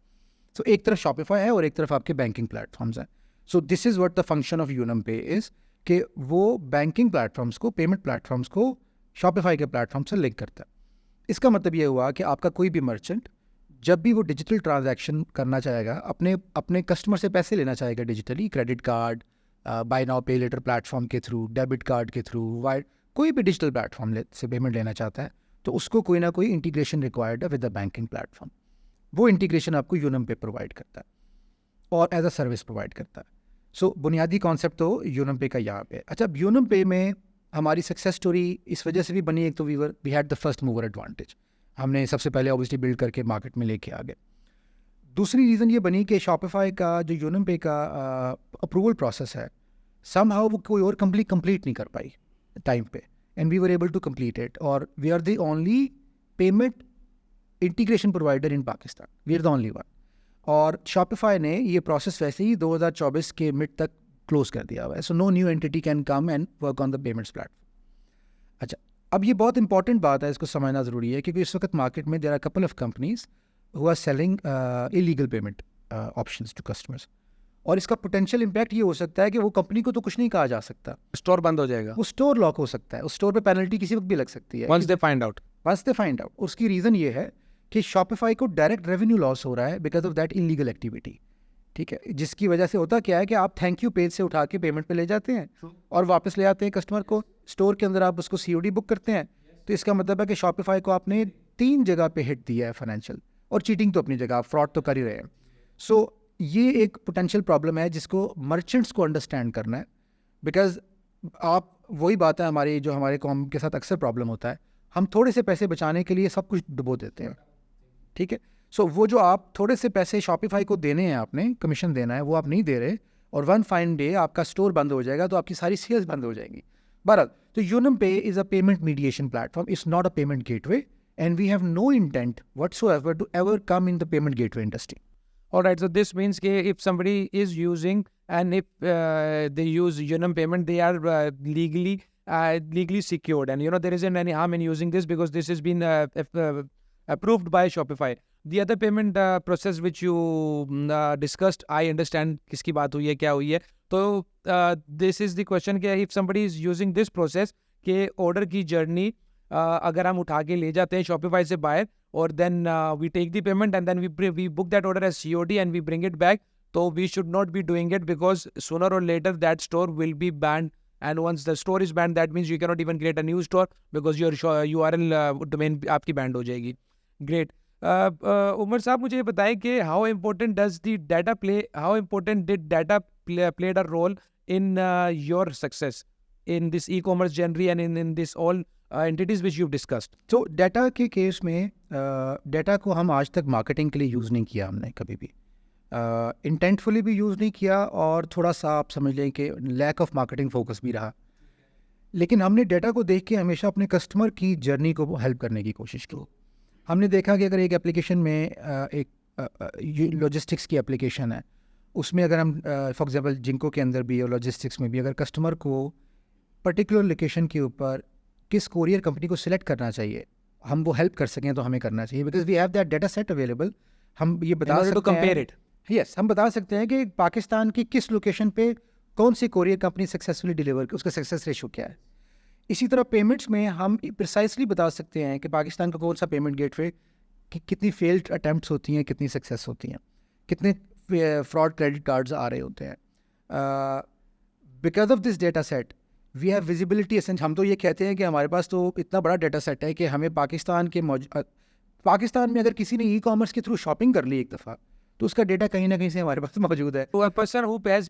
सो एक तरफ शॉपिफाई है और एक तरफ आपके बैंकिंग प्लेटफॉर्म्स हैं. So this is what the function of Unum पे इज़ कि वो बैंकिंग प्लेटफॉर्म्स को, पेमेंट प्लेटफॉर्म्स को शॉपिफाई के प्लेटफॉर्म से लिंक करता है. इसका मतलब ये हुआ कि आपका कोई भी मर्चेंट जब भी वो डिजिटल ट्रांजैक्शन करना चाहेगा, अपने कस्टमर से पैसे लेना चाहेगा digitally, credit card, buy now pay later platform के थ्रू, डेबिट कार्ड के थ्रू, कोई भी डिजिटल प्लेटफॉर्म से पेमेंट लेना चाहता है, तो उसको कोई ना कोई इंटीग्रेशन रिक्वायर्ड है विद द बैंकिंग प्लेटफॉर्म. वो इंटीग्रेशन आपको यूनम पे प्रोवाइड करता है और एज अ सर्विस प्रोवाइड करता है. सो बुनियादी कॉन्सेप्ट तो यूनम पे का यहाँ पे. अच्छा, यूनम पे में हमारी सक्सेस स्टोरी इस वजह से भी बनी, एक तो we had the first mover advantage, हमने सबसे पहले ऑब्वियसली बिल्ड करके मार्केट में लेके आ गए. दूसरी रीज़न ये बनी कि शॉपिफाई का जो यूनम पे का अप्रूवल प्रोसेस है, समहाउ वो कोई और कंप्लीट नहीं कर पाई टाइम पे, and we were able to complete it, और we are the only payment integration provider in Pakistan. We are the only one. और शॉपिफाई ने ये प्रोसेस वैसे ही 2024 के मिड तक क्लोज कर दिया हुआ है. So no new entity can come and work on the payments platform. अच्छा, अब ये बहुत इंपॉर्टेंट बात है, इसको समझना ज़रूरी है, क्योंकि इस वक्त मार्केट में there are couple of companies who are selling illegal payment options to customers. और इसका पोटेंशियल इम्पैक्ट ये हो सकता है कि वो कंपनी को तो कुछ नहीं कहा जा सकता, स्टोर बंद हो जाएगा, वो स्टोर लॉक हो सकता है, उस स्टोर पे पेनल्टी किसी वक्त भी लग सकती है वंस दे फाइंड आउट. उसकी रीज़न ये है कि शॉपिफाई को डायरेक्ट रेवेन्यू लॉस हो रहा है because of that illegal activity. ठीक है, जिसकी वजह से होता क्या है कि आप थैंक यू पेज से उठा के पेमेंट पे ले जाते हैं और वापस ले आते हैं कस्टमर को, स्टोर के अंदर आप उसको COD बुक करते हैं. तो इसका मतलब है कि शॉपिफाई को आपने 3 जगह पे हिट दिया है फाइनेंशियल, और चीटिंग तो अपनी जगह, आप फ्रॉड तो कर ही रहे हैं. सो ये एक पोटेंशियल प्रॉब्लम है जिसको मर्चेंट्स को अंडरस्टैंड करना है, बिकॉज आप वही बात है हमारी जो हमारे कॉम के साथ अक्सर प्रॉब्लम होता है, हम थोड़े से पैसे बचाने के लिए सब कुछ डुबो देते हैं. ठीक है, सो वो जो आप थोड़े से पैसे शॉपिफाई को देने हैं, आपने कमीशन देना है, वो आप नहीं दे रहे, और वन फाइन डे आपका स्टोर बंद हो जाएगा, तो आपकी सारी सेल्स बंद हो जाएंगी. बहरहाल, तो यूनम पे is a payment mediation platform, it's not a payment gateway, and we have no intent whatsoever to ever come in the payment gateway industry. Alright, so this means that if somebody is using, and if they use Unum payment, they are legally secured, and there isn't any harm in using this because this has been approved by Shopify. The other payment process which you discussed, I understand किसकी बात हुई है, क्या हुई है. तो this is the question कि if somebody is using this process के order की journey अगर हम उठा के ले जाते हैं Shopify से बाहर, और then we take the payment and then we book that order as COD and we bring it back, so we should not be doing it because sooner or later that store will be banned, and once the store is banned that means you cannot even create a new store because your URL domain आपकी banned हो जाएगी. Great. Umar साहब मुझे ये बताएं कि how important did data played a role in your success in this e-commerce journey and in this all entities which you've discussed. तो data के केस में डाटा को हम आज तक मार्केटिंग के लिए यूज़ नहीं किया हमने कभी भी, इंटेंटफुली भी यूज़ नहीं किया, और थोड़ा सा आप समझ लें कि लैक ऑफ मार्केटिंग फोकस भी रहा। लेकिन हमने डाटा को देख के हमेशा अपने कस्टमर की जर्नी को हेल्प करने की कोशिश की। हमने देखा कि अगर एक एप्लीकेशन में एक लॉजिस्टिक्स की एप्लीकेशन है, उसमें अगर हम फॉर एग्जांपल जिंको के अंदर भी और लॉजिस्टिक्स में भी अगर कस्टमर को पर्टिकुलर लोकेशन के ऊपर किस कोरियर कंपनी को सिलेक्ट करना चाहिए, हम वो हेल्प कर सकें तो हमें करना चाहिए, because we have that data set available. हम ये बता सकते हैं, यस, हम बता सकते हैं कि पाकिस्तान की किस लोकेशन पे कौन सी कोरियर कंपनी सक्सेसफुली डिलीवर की, उसका सक्सेस रेशो क्या है। इसी तरह पेमेंट्स में हम प्रिसाइसली बता सकते हैं कि पाकिस्तान का कौन सा पेमेंट गेटवे कि कितनी फेल्ड अटैम्प्ट्स होती हैं, कितनी सक्सेस होती हैं, कितने फ्रॉड क्रेडिट कार्ड्स आ रहे होते हैं। Because of this data set we have visibility essence. हम तो ये कहते हैं कि हमारे पास तो इतना बड़ा डेटा सेट है कि हमें पाकिस्तान में अगर किसी ने ई कॉमर्स के थ्रू शॉपिंग कर ली एक दफ़ा, तो उसका डेटा कहीं ना कहीं से हमारे पास मौजूद है। A person who has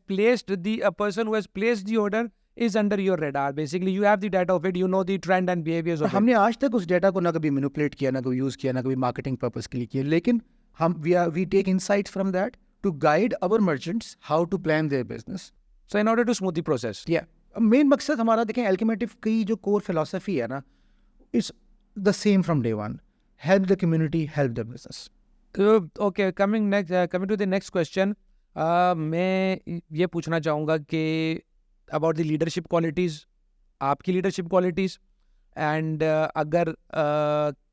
placed the order is under your radar. Basically, you have the data of it. You know the trend and behaviors of it. हमने आज तक उस डेटा को ना कभी मैनिपुलेट किया, ना कभी यूज़ किया, ना कभी मार्केटिंग पर्पस के लिए किया, लेकिन हम we take insights from that to guide our merchants how to plan their business. So in order to smooth the process. Main मकसद हमारा, देखें, अल्केमेटिव की जो कोर फिलोसफी है ना, it's the same from day one, help the community, help the business. Okay, coming to the next question, मैं ये पूछना चाहूँगा कि अबाउट द लीडरशिप क्वालिटीज़, आपकी लीडरशिप क्वालिटीज़, एंड अगर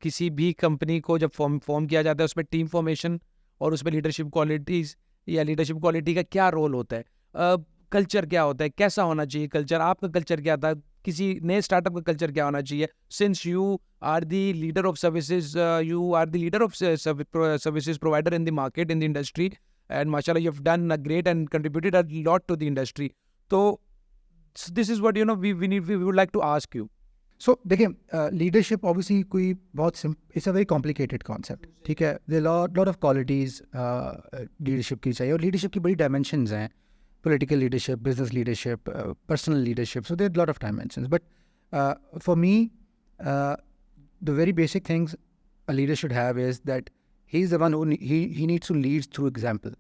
किसी भी कंपनी को जब फॉर्म किया जाता है उसमें टीम फॉर्मेशन और उसमें लीडरशिप क्वालिटीज़ या लीडरशिप क्वालिटी का क्या रोल होता है, कल्चर क्या होता है, कैसा होना चाहिए कल्चर, आपका कल्चर क्या था, किसी नए स्टार्टअप का कल्चर क्या होना चाहिए, since you are the leader of services, you are the leader of services provider in the market, in the industry, and माशाल्लाह you have done a great and contributed a lot to the industry. तो this is what we would like to ask you. So देखिए, leadership obviously कोई बहुत it's a very complicated concept, ठीक है। There lot of qualities leadership की चाहिए, और leadership की बड़ी डायमेंशंस हैं, political leadership, business leadership, personal leadership. So there are a lot of dimensions. But for me, the very basic things a leader should have is that he's the one who he needs to lead through example.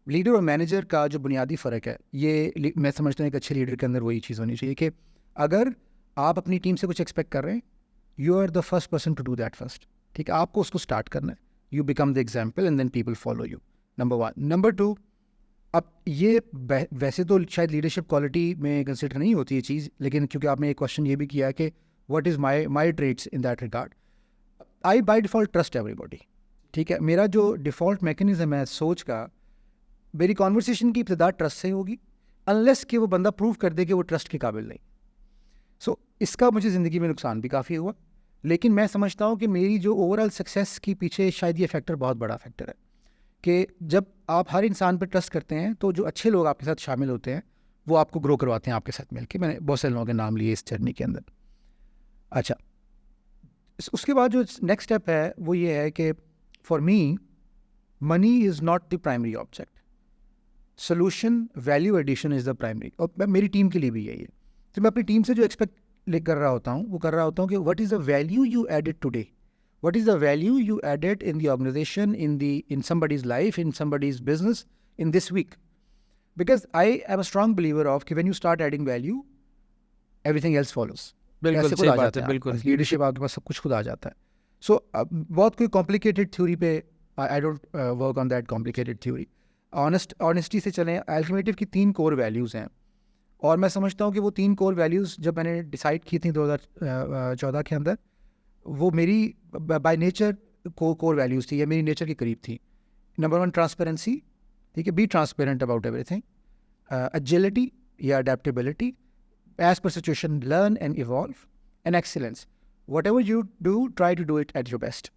Leader और manager का जो बुनियादी फ़र्क है, ये मैं समझता हूँ एक अच्छे लीडर के अंदर वही चीज़ होनी चाहिए कि अगर आप अपनी टीम से कुछ एक्सपेक्ट कर रहे हैं, you are the first person to do that first, ठीक है। आपको उसको स्टार्ट करना है, you become the example and then people follow you, number one. Number two, अब ये वैसे तो शायद लीडरशिप क्वालिटी में कंसिडर नहीं होती ये चीज़, लेकिन क्योंकि आपने एक क्वेश्चन ये भी किया कि what is my trades in that regard, I by default trust everybody, ठीक है। मेरा जो डिफ़ॉल्ट मैकेनिज़्म है सोच का, मेरी कॉन्वर्सेशन की इब्तिदा ट्रस्ट से होगी, अनलेस कि वो बंदा प्रूव कर दे कि वो ट्रस्ट के काबिल नहीं। सो इसका मुझे ज़िंदगी में नुकसान भी काफ़ी हुआ, लेकिन मैं समझता हूँ कि मेरी जो ओवरऑल सक्सेस के पीछे शायद ये फैक्टर बहुत बड़ा फैक्टर है कि जब आप हर इंसान पर ट्रस्ट करते हैं तो जो अच्छे लोग आपके साथ शामिल होते हैं वो आपको ग्रो करवाते हैं आपके साथ मिलके। मैंने बहुत सारे लोगों के नाम लिए इस जर्नी के अंदर। अच्छा, उसके बाद जो नेक्स्ट स्टेप है वो ये है कि for me money is not the primary object, solution value addition is the primary. और मेरी टीम के लिए भी यही है, तो मैं अपनी टीम से जो एक्सपेक्ट कर रहा होता हूँ वो कर रहा होता हूँ कि what is the value you added today, what is the value you added in the organization, in somebody's life, in somebody's business in this week? Because I am a strong believer of कि when you start adding value, everything else follows. बिल्कुल सही बात है, बिल्कुल। Leadership आपके पास सब कुछ खुद आ जाता है। सो बहुत कोई कॉम्प्लिकेटेड थ्योरी पे I don't work on that complicated theory. Honesty से चलें। अल्टीमेटिव की 3 कोर वैल्यूज़ हैं, और मैं समझता हूँ कि वो 3 कोर वैल्यूज़ जब मैंने डिसाइड की थी 2014 के अंदर, वो मेरी बाय नेचर कोर वैल्यूज़ थी, या मेरी नेचर के करीब थी। नंबर 1 ट्रांसपेरेंसी, ठीक है, be transparent about everything, agility या adaptability, as per situation learn and evolve, and excellence. Whatever you do try to do it at your best.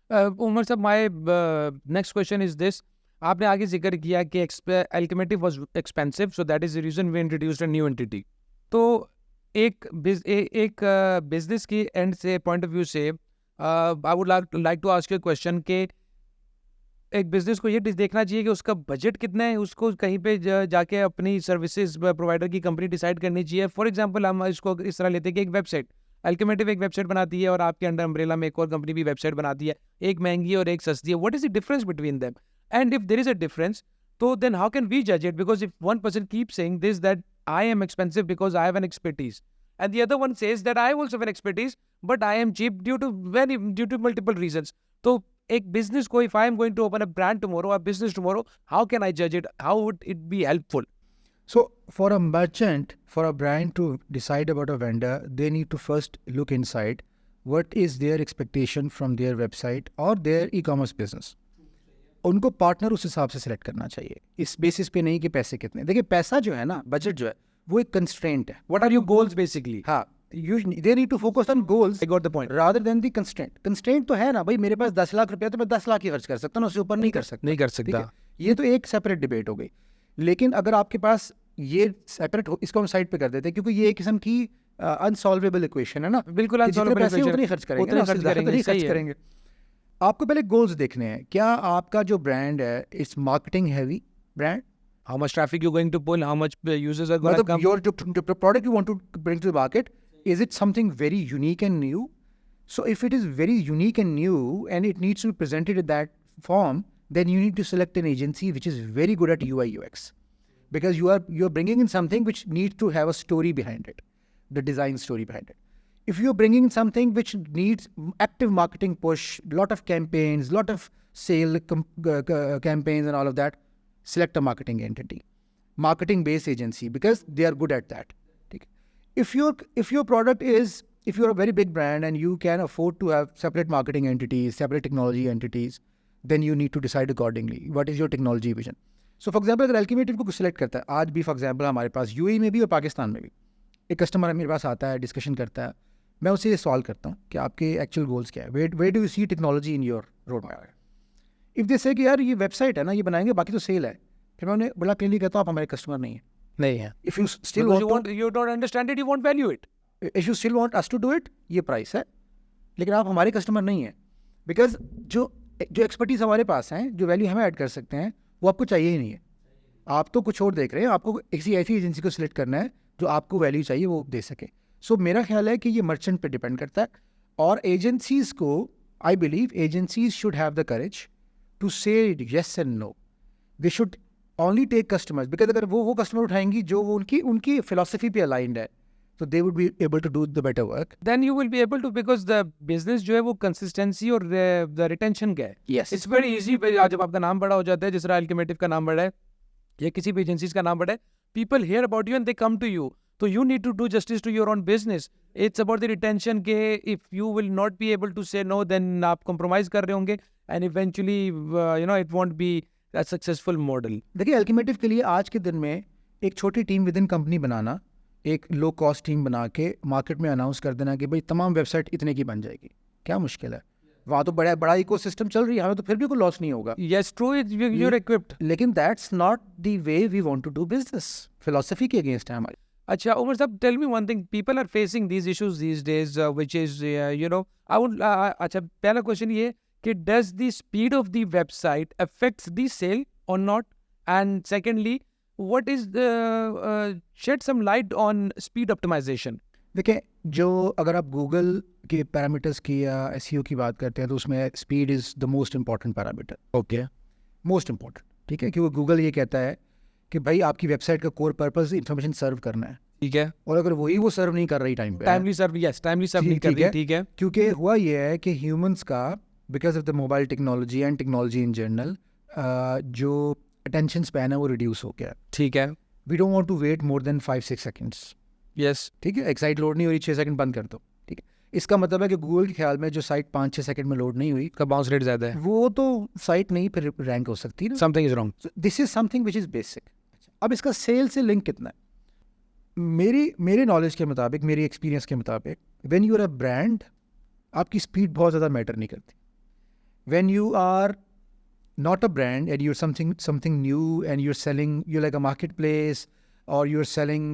Umar sahab, my next question is this, आपने आगे जिक्र किया कि Alchemative was expensive, so that is the reason we introduced a new entity. तो एक business की and से point of view से I would like to ask you question के एक बिजनेस को ये देखना चाहिए कि उसका बजट कितना है, उसको कहीं पे जाके अपनी सर्विसेज प्रोवाइडर की कंपनी डिसाइड करनी चाहिए। फॉर एग्जांपल हम इसको इस तरह लेते हैं कि एक वेबसाइट अल्टीमेटिव एक वेबसाइट बनाती है और आपके अंडर अम्ब्रेला में एक और कंपनी भी वेबसाइट बनाती है, एक महंगी और एक सस्ती है। What is the difference between them, and if there is a difference तो देन हाउ कैन वी जज it? Because if one person keep saying this that I am expensive because I have an expertise, and the other one says that I also have an expertise but I am cheap due to multiple reasons. So एक business को, if I am going to open a brand tomorrow, a business tomorrow, how can I judge it? How would it be helpful? So for a merchant, for a brand to decide about a vendor, they need to first look inside what is their expectation from their website or their e-commerce business. उनको partner उस हिसाब से select करना चाहिए, इस basis पे नहीं कि पैसे कितने। देखिए पैसा जो है ना, बजट जो है वो एक कंस्ट्रेंट है। What are your goals basically? हाँ, they need to focus on goals I got the point. rather than the constraint. Constraint तो है ना भाई, मेरे पास 10 लाख रुपया तो मैं 10 लाख ही खर्च कर सकता हूँ, उससे ऊपर नहीं कर सकता। नहीं कर ठीक सकता। है, ये तो एक सेपरेट डिबेट हो गई। लेकिन अगर आपके पास ये सेपरेट हो, इसको हम साइड पे कर देते हैं क्योंकि ये एक किस्म की अनसॉल्वेबल इक्वेशन है ना। बिल्कुल जितने पैसे उतने खर्च करेंगे, उतने ना, खर्च उससे ज़्यादा करेंगे, नहीं सही खर्च है। करेंगे। आपको पहले गोल्स देखने हैं। क्या आपका जो ब्रांड है it's marketing heavy brand? How much traffic you're going to pull? How much users are going to मतलब come? your product you want to bring to the market, is it something very unique and new? So if it is very unique and new and it needs to be presented in that form, then you need to select an agency which is very good at UI UX, because you are bringing in something which needs to have a story behind it, the design story behind it. If you're bringing in something which needs active marketing push, lot of campaigns, lot of sale campaigns and all of that, select a marketing entity, marketing based agency, because they are good at that. If your product is, if you're a very big brand and you can afford to have separate marketing entities, separate technology entities, then you need to decide accordingly. What is your technology vision? So for example, अगर अल्टीमेटिव को select करता है आज भी, for example हमारे पास UAE में भी और पाकिस्तान में भी एक कस्टमर मेरे पास आता है, डिस्कशन करता है, मैं उससे ये सवाल करता हूँ कि आपके एक्चुअल गोल्स क्या है, where do you see technology in your road map? If they say कि यार ये वेबसाइट है ना, ये बनाएंगे, बाकी तो सेल है, फिर मैं उन्हें बड़ा क्लियरली कहता हूँ आप हमारे कस्टमर नहीं है। नहीं है। If you still you don't understand it, you won't value it. If you still want us to do it, ये प्राइस है, लेकिन आप हमारे कस्टमर नहीं है, बिकॉज जो एक्सपर्टीज हमारे पास हैं, जो वैल्यू हमें ऐड कर सकते हैं, वो आपको चाहिए ही नहीं है। आप तो कुछ और देख रहे हैं, आपको किसी ऐसी एजेंसी को सिलेक्ट करना है जो आपको वैल्यू चाहिए वो दे सके। सो मेरा ख्याल है कि ये मर्चेंट पे डिपेंड करता है, और एजेंसीज को, I believe agencies should have the courage to say yes and no. They should only take customers, because अगर वो कस्टमर उठाएंगी जो वो उनकी फिलोसफी पे अलाइंड है, तो they would be able to do the better work. Then you will be able to, because the business जो है वो consistency और the retention का है। Yes. It's very easy, जब आपका नाम बड़ा हो जाता है, जिस तरह अल्टीमेटिव का नाम बड़ा है या किसी भी एजेंसीज का नाम बड़ा है, people hear about you and they come to you. So you need to do justice to your own business. It's about the retention के if you will not be able to say no, then आप compromise कर रहे होंगे and eventually it won't be a successful model. देखिए अल्टीमेटिव के लिए आज के दिन में एक छोटी टीम विद इन कंपनी बनाना, एक लो कॉस्ट टीम बना के मार्केट में अनाउंस कर देना कि भाई तमाम वेबसाइट इतने की बन जाएगी, क्या मुश्किल है? वहाँ तो बड़ा इकोसिस्टम चल रही है, हमें तो फिर भी कोई लॉस नहीं होगा। Yes, true, you're equipped. लेकिन that's not the way we want to do business, philosophy के अगेंस्ट है हमारी। अच्छा उमर साहब, tell me one thing, people are facing these issues these days, which is I would अच्छा पहला क्वेश्चन ये कि does the speed of the website affects the sale or not, and secondly what is the shed some light on speed optimization. देखें, जो अगर आप Google के parameters की या एसईओ की बात करते हैं तो उसमें speed is the most important parameter, Okay. Most important, ठीक है, क्योंकि गूगल ये कहता है कि भाई आपकी वेबसाइट का कोर पर्पस इंफॉर्मेशन सर्व करना है, ठीक है, और अगर वही वो सर्व नहीं कर रही टाइम पे, टाइमली सर्व नहीं कर रही, ठीक है, क्योंकि हुआ ये है कि ह्यूमंस का because of the mobile technology and technology in general जो अटेंशन स्पैन है वो रिड्यूस हो गया। ठीक है, we don't want to wait more than 5-6 seconds, yes, ठीक है, एक साइट लोड नहीं हो रही 6 सेकंड बंद कर दो, ठीक है। इसका मतलब है कि गूगल के ख्याल में जो साइट 5-6 सेकंड में लोड नहीं हुई, का बाउंस रेट ज्यादा है, वो तो साइट नहीं फिर रैंक हो सकती ना। Something is wrong. This is something which is basic. अब इसका सेल से लिंक कितना है? मेरे नॉलेज के मुताबिक, मेरी एक्सपीरियंस के मुताबिक, when you are a brand, आपकी स्पीड बहुत ज़्यादा मैटर नहीं करती। When you are not a brand and you're something new and you're selling, you're like a marketplace or you're selling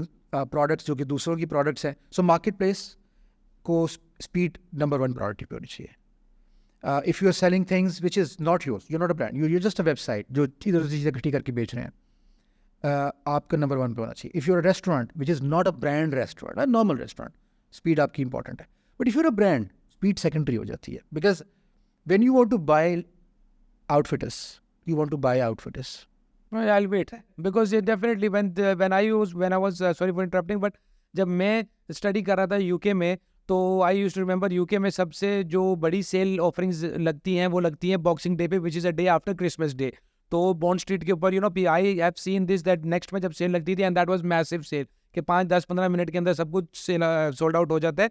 products जो कि दूसरों की products हैं, so marketplace को speed number 1 priority पे होनी चाहिए, If you are selling things which is not yours, you're not a brand, you're just a website जो इधर उधर चीज़ें इकट्ठी करके बेच रहे हैं, आपका नंबर 1 पे होना चाहिए. If you're a restaurant which is not a brand restaurant, a normal restaurant, speed आपकी important है. But if you're a brand, speed secondary हो जाती है. Because when you want to buy outfitters, you want to buy outfitters. Well, I'll wait because it definitely when I was sorry for interrupting, but जब मैं study कर रहा था UK में, तो आई यूज टू रिमेंबर यूके में सबसे जो बड़ी सेल ऑफरिंग्स लगती हैं वो लगती हैं बॉक्सिंग डे पे, which is a day after Christmas day. तो बॉन्ड स्ट्रीट के ऊपर I have seen this that next में जब सेल लगती थी, and that was massive cell कि 5-10-15 मिनट के अंदर सब कुछ सेल सोल्ड आउट हो जाता है.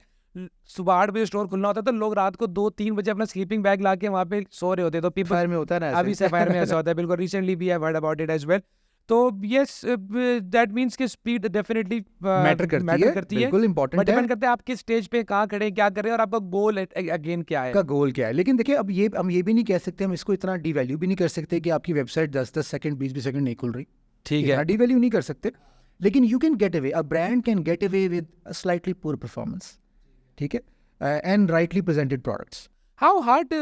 सुबह 8 बजे स्टोर खुलना होता है, तो लोग रात को 2-3 बजे अपना स्लीपिंग बैग ला के वहाँ पे सो रहे होते. तो पीपल फायर में होता है ना अभी सफायर में ऐसा होता है बिल्कुल. Recently we have heard about it as well. तो यस दैट मीन्स कि स्पीड डेफिनेटली मैटर करती है, बिल्कुल इंपॉर्टेंट है. डिपेंड करता है आप किस स्टेज पे कहाँ खड़े हैं, क्या कर रहे हैं, और आपका गोल अगेन क्या है. का गोल क्या है. लेकिन देखिए अब हम ये भी नहीं कह सकते, हम इसको इतना डिवैल्यू भी नहीं कर सकते कि आपकी वेबसाइट 10-10 सेकंड 20-20 सेकंड नहीं खुल रही. ठीक है, डिवैल्यू नहीं कर सकते. लेकिन you can get away, a brand can get away with a slightly poor performance. ठीक है, and rightly presented products. how hard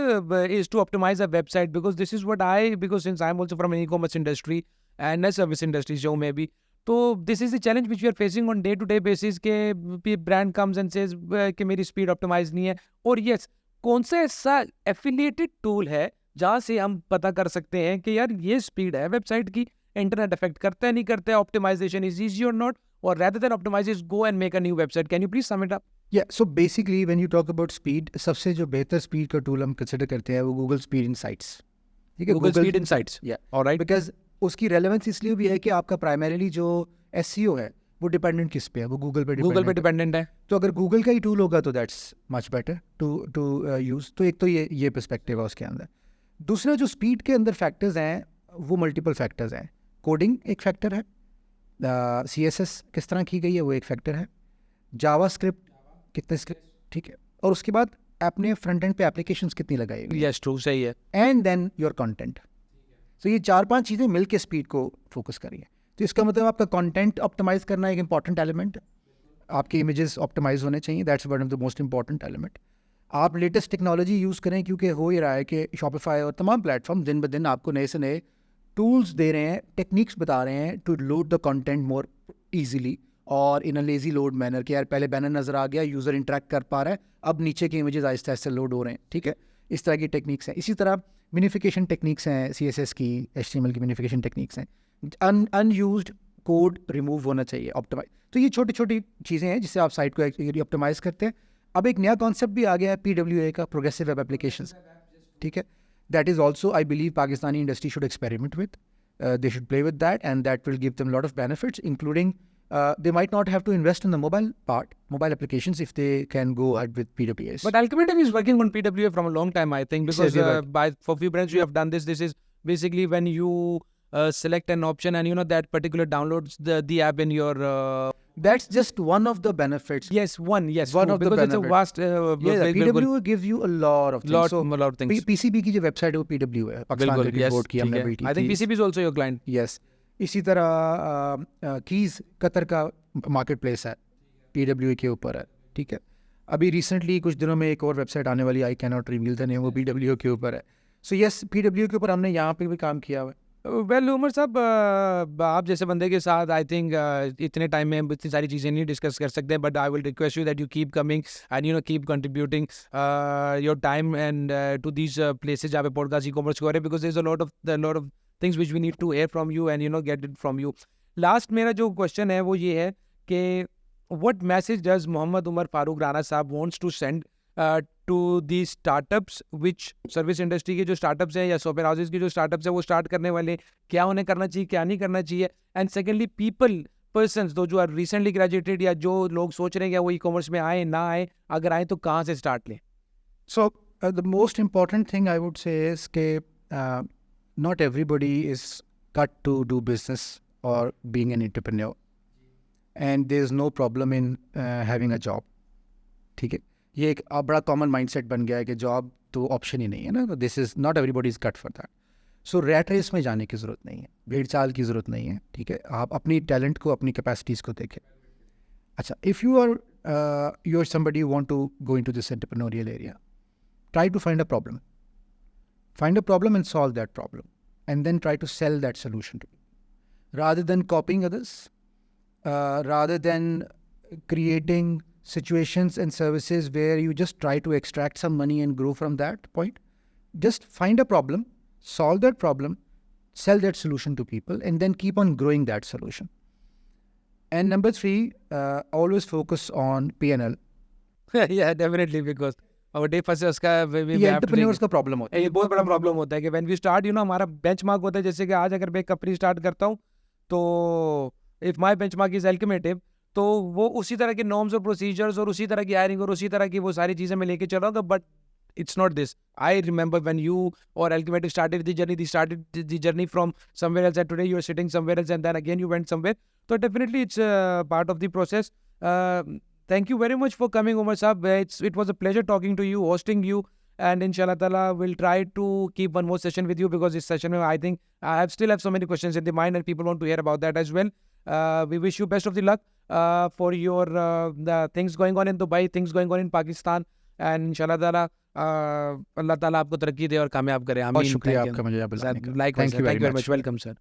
is to optimize a website, because this is what because since I'm also from an e-commerce industry and a service industry जो मैं भी, तो this is the challenge which we are facing on day to day basis के brand comes and says कि मेरी speed optimize नहीं है. और yes, कौन सा ऐसा affiliated tool है जहाँ से हम पता कर सकते हैं कि यार ये speed है वेबसाइट की, इंटरनेट अफेक्ट करता है नहीं करता है, optimization is easy or not, or rather than optimize is go and make a new website. Can you please sum it up? Yeah, so basically when you talk about speed, सबसे जो बेहतर speed का tool हम consider करते हैं वो Google Speed Insights. ठीक है, Google Speed Insights. Yeah, alright. Because उसकी relevance इसलिए भी है कि आपका primarily जो SEO है वो डिपेंडेंट किस पे है, वो Google पे डिपेंडेंट है. तो अगर Google का ही टूल होगा तो that's much better to use. तो एक तो ये perspective है उसके अंदर. दूसरा जो speed के अंदर factors हैं वो multiple factors हैं. कोडिंग एक फैक्टर है, CSS किस तरह की गई है वो एक फैक्टर है, जावास्क्रिप्ट कितने स्क्रिप्ट, ठीक है, और उसके बाद आपने फ्रंट एंड पे एप्लीकेशंस कितनी लगाई हुई है. यस ट्रू, सही है. And then your content. तो ये 4-5 चीज़ें मिल के स्पीड को फोकस करिए. तो इसका मतलब आपका कंटेंट ऑप्टिमाइज करना एक इंपॉर्टेंट एलिमेंट है. आपके इमेजेस ऑप्टिमाइज होने चाहिए, that's one of the most important element. आप लेटेस्ट टेक्नोलॉजी यूज़ करें, क्योंकि हो ही रहा है कि शॉपिफाई और तमाम प्लेटफॉर्म दिन ब दिन आपको नए से नए टूल्स दे रहे हैं, टेक्निक्स बता रहे हैं to load the content more easily और in a lazy load manner. कि यार पहले बैनर नज़र आ गया, यूज़र इंटरेक्ट कर पा रहा है, अब नीचे के इमेजेस आहिस्ता आहिस्ता लोड हो रहे हैं. ठीक है, इस तरह की टेक्निक्स हैं. इसी तरह मिनिफिकेशन टेक्निक्स हैं, CSS की, HTML की मिनिफिकेशन टेक्निक्स हैं. अनयूज्ड कोड रिमूव होना चाहिए, ऑप्टिमाइज. तो ये छोटी छोटी चीज़ें हैं जिससे आप साइट को ऑप्टिमाइज करते हैं. अब एक नया कॉन्सेप्ट भी आ गया है PWA का, प्रोग्रेसिव वेब एप्लीकेशंस. ठीक है, that is also I believe Pakistani industry should experiment with. They should play with that, and that will give them a lot of benefits, including they might not have to invest in the mobile applications if they can go ahead with PWAs. But Alchemative is working on PWA from a long time, I think, because for few brands we have done this. This is basically when you select an option and that particular downloads the app in your that's just one of the benefits. Yes, one of because the benefits. it's a vast PWA gives you a lot of things. lot of things. PCB की जो website है वो PWA है, Pakistan cricket board की हमने build की. I think PCB is also your client. Yes. इसी तरह कीज कतर का मार्केट प्लेस है, PWA के ऊपर है. ठीक है, अभी रिसेंटली कुछ दिनों में एक और वेबसाइट आने वाली, I can not reveal the name, वो PWA के ऊपर है. सो यस, PWA के ऊपर हमने यहाँ पे भी काम किया हुआ है. वेल उमर साहब, आप जैसे बंदे के साथ आई थिंक इतने टाइम में इतनी सारी चीज़ें नहीं डिस्कस कर सकते, but I will request you that you keep coming and keep contributing your time and to these places जहाँ पे पॉडकास्ट ई-कॉमर्स को हो रहे हैं, because there is a lot of things which we need to hear from you and get it from you. Last मेरा जो question है वो ये है कि what message does Mohammad Umar Farooq Rana sahab wants to send to the startups which service industry के जो startups हैं या सॉफ्टवेयर हाउसेज के जो स्टार्टअप्स हैं वो स्टार्ट करने वाले, क्या उन्हें करना चाहिए, क्या नहीं करना चाहिए. एंड सेकेंडली पर्सन्स जो आर रिसेंटली ग्रेजुएटेड या जो लोग सोच रहे हैं कि वो ई-कॉमर्स में आए ना आए, अगर आए तो कहाँ से स्टार्ट लें. So the most important thing I would say is के not everybody is cut to do business or being an entrepreneur, and there is no problem in having a job. ठीक है, ये एक बड़ा कॉमन माइंडसेट बन गया है कि जॉब तो ऑप्शन ही नहीं है ना. This is not everybody is cut for that. So rat race में जाने की ज़रूरत नहीं है, भेड़ चाल की ज़रूरत नहीं है. ठीक है, आप अपनी टैलेंट को, अपनी कैपेसिटीज़ को देखें. अच्छा, if you are somebody you want to go into this entrepreneurial area, try to find a problem. Find a problem and solve that problem, and then try to sell that solution to people. Rather than copying others, rather than creating situations and services where you just try to extract some money and grow from that point, just find a problem, solve that problem, sell that solution to people, and then keep on growing that solution. And number 3, always focus on P&L. Yeah, definitely, because our day first उसका ये entrepreneurs का problem होता है. ये बहुत बड़ा problem होता है कि व्हेन वी स्टार्ट हमारा बेंचमार्क होता है, जैसे कि आज अगर मैं एक कंपनी स्टार्ट करता हूँ तो इफ माय बेंचमार्क इज एल्केमेटिव, तो वो उसी तरह के नॉर्म्स और प्रोसीजर्स और उसी तरह की हायरिंग और उसी तरह की वो सारी चीज़ें मैं लेके चल रहा हूँ. But it's not this. I remember when you or Alchematic started the journey, they started the journey from somewhere else, and today you are sitting somewhere else, and then again you went somewhere. So definitely it's part of the process. Thank you very much for coming, Umar Saab. It was a pleasure talking to you, hosting you, and inshallah ta'ala we'll try to keep one more session with you, because this session I think I still have so many questions in the mind and people want to hear about that as well. We wish you best of the luck for your the things going on in Dubai, things going on in Pakistan, and inshallah ta'ala अल्लाह ताला आपको तरक्की दे और कामयाब करे. आमीन. बहुत शुक्रिया आपका मुझे यहाँ बुलाने का. Likewise, Thank you very very much. much. Welcome, sir.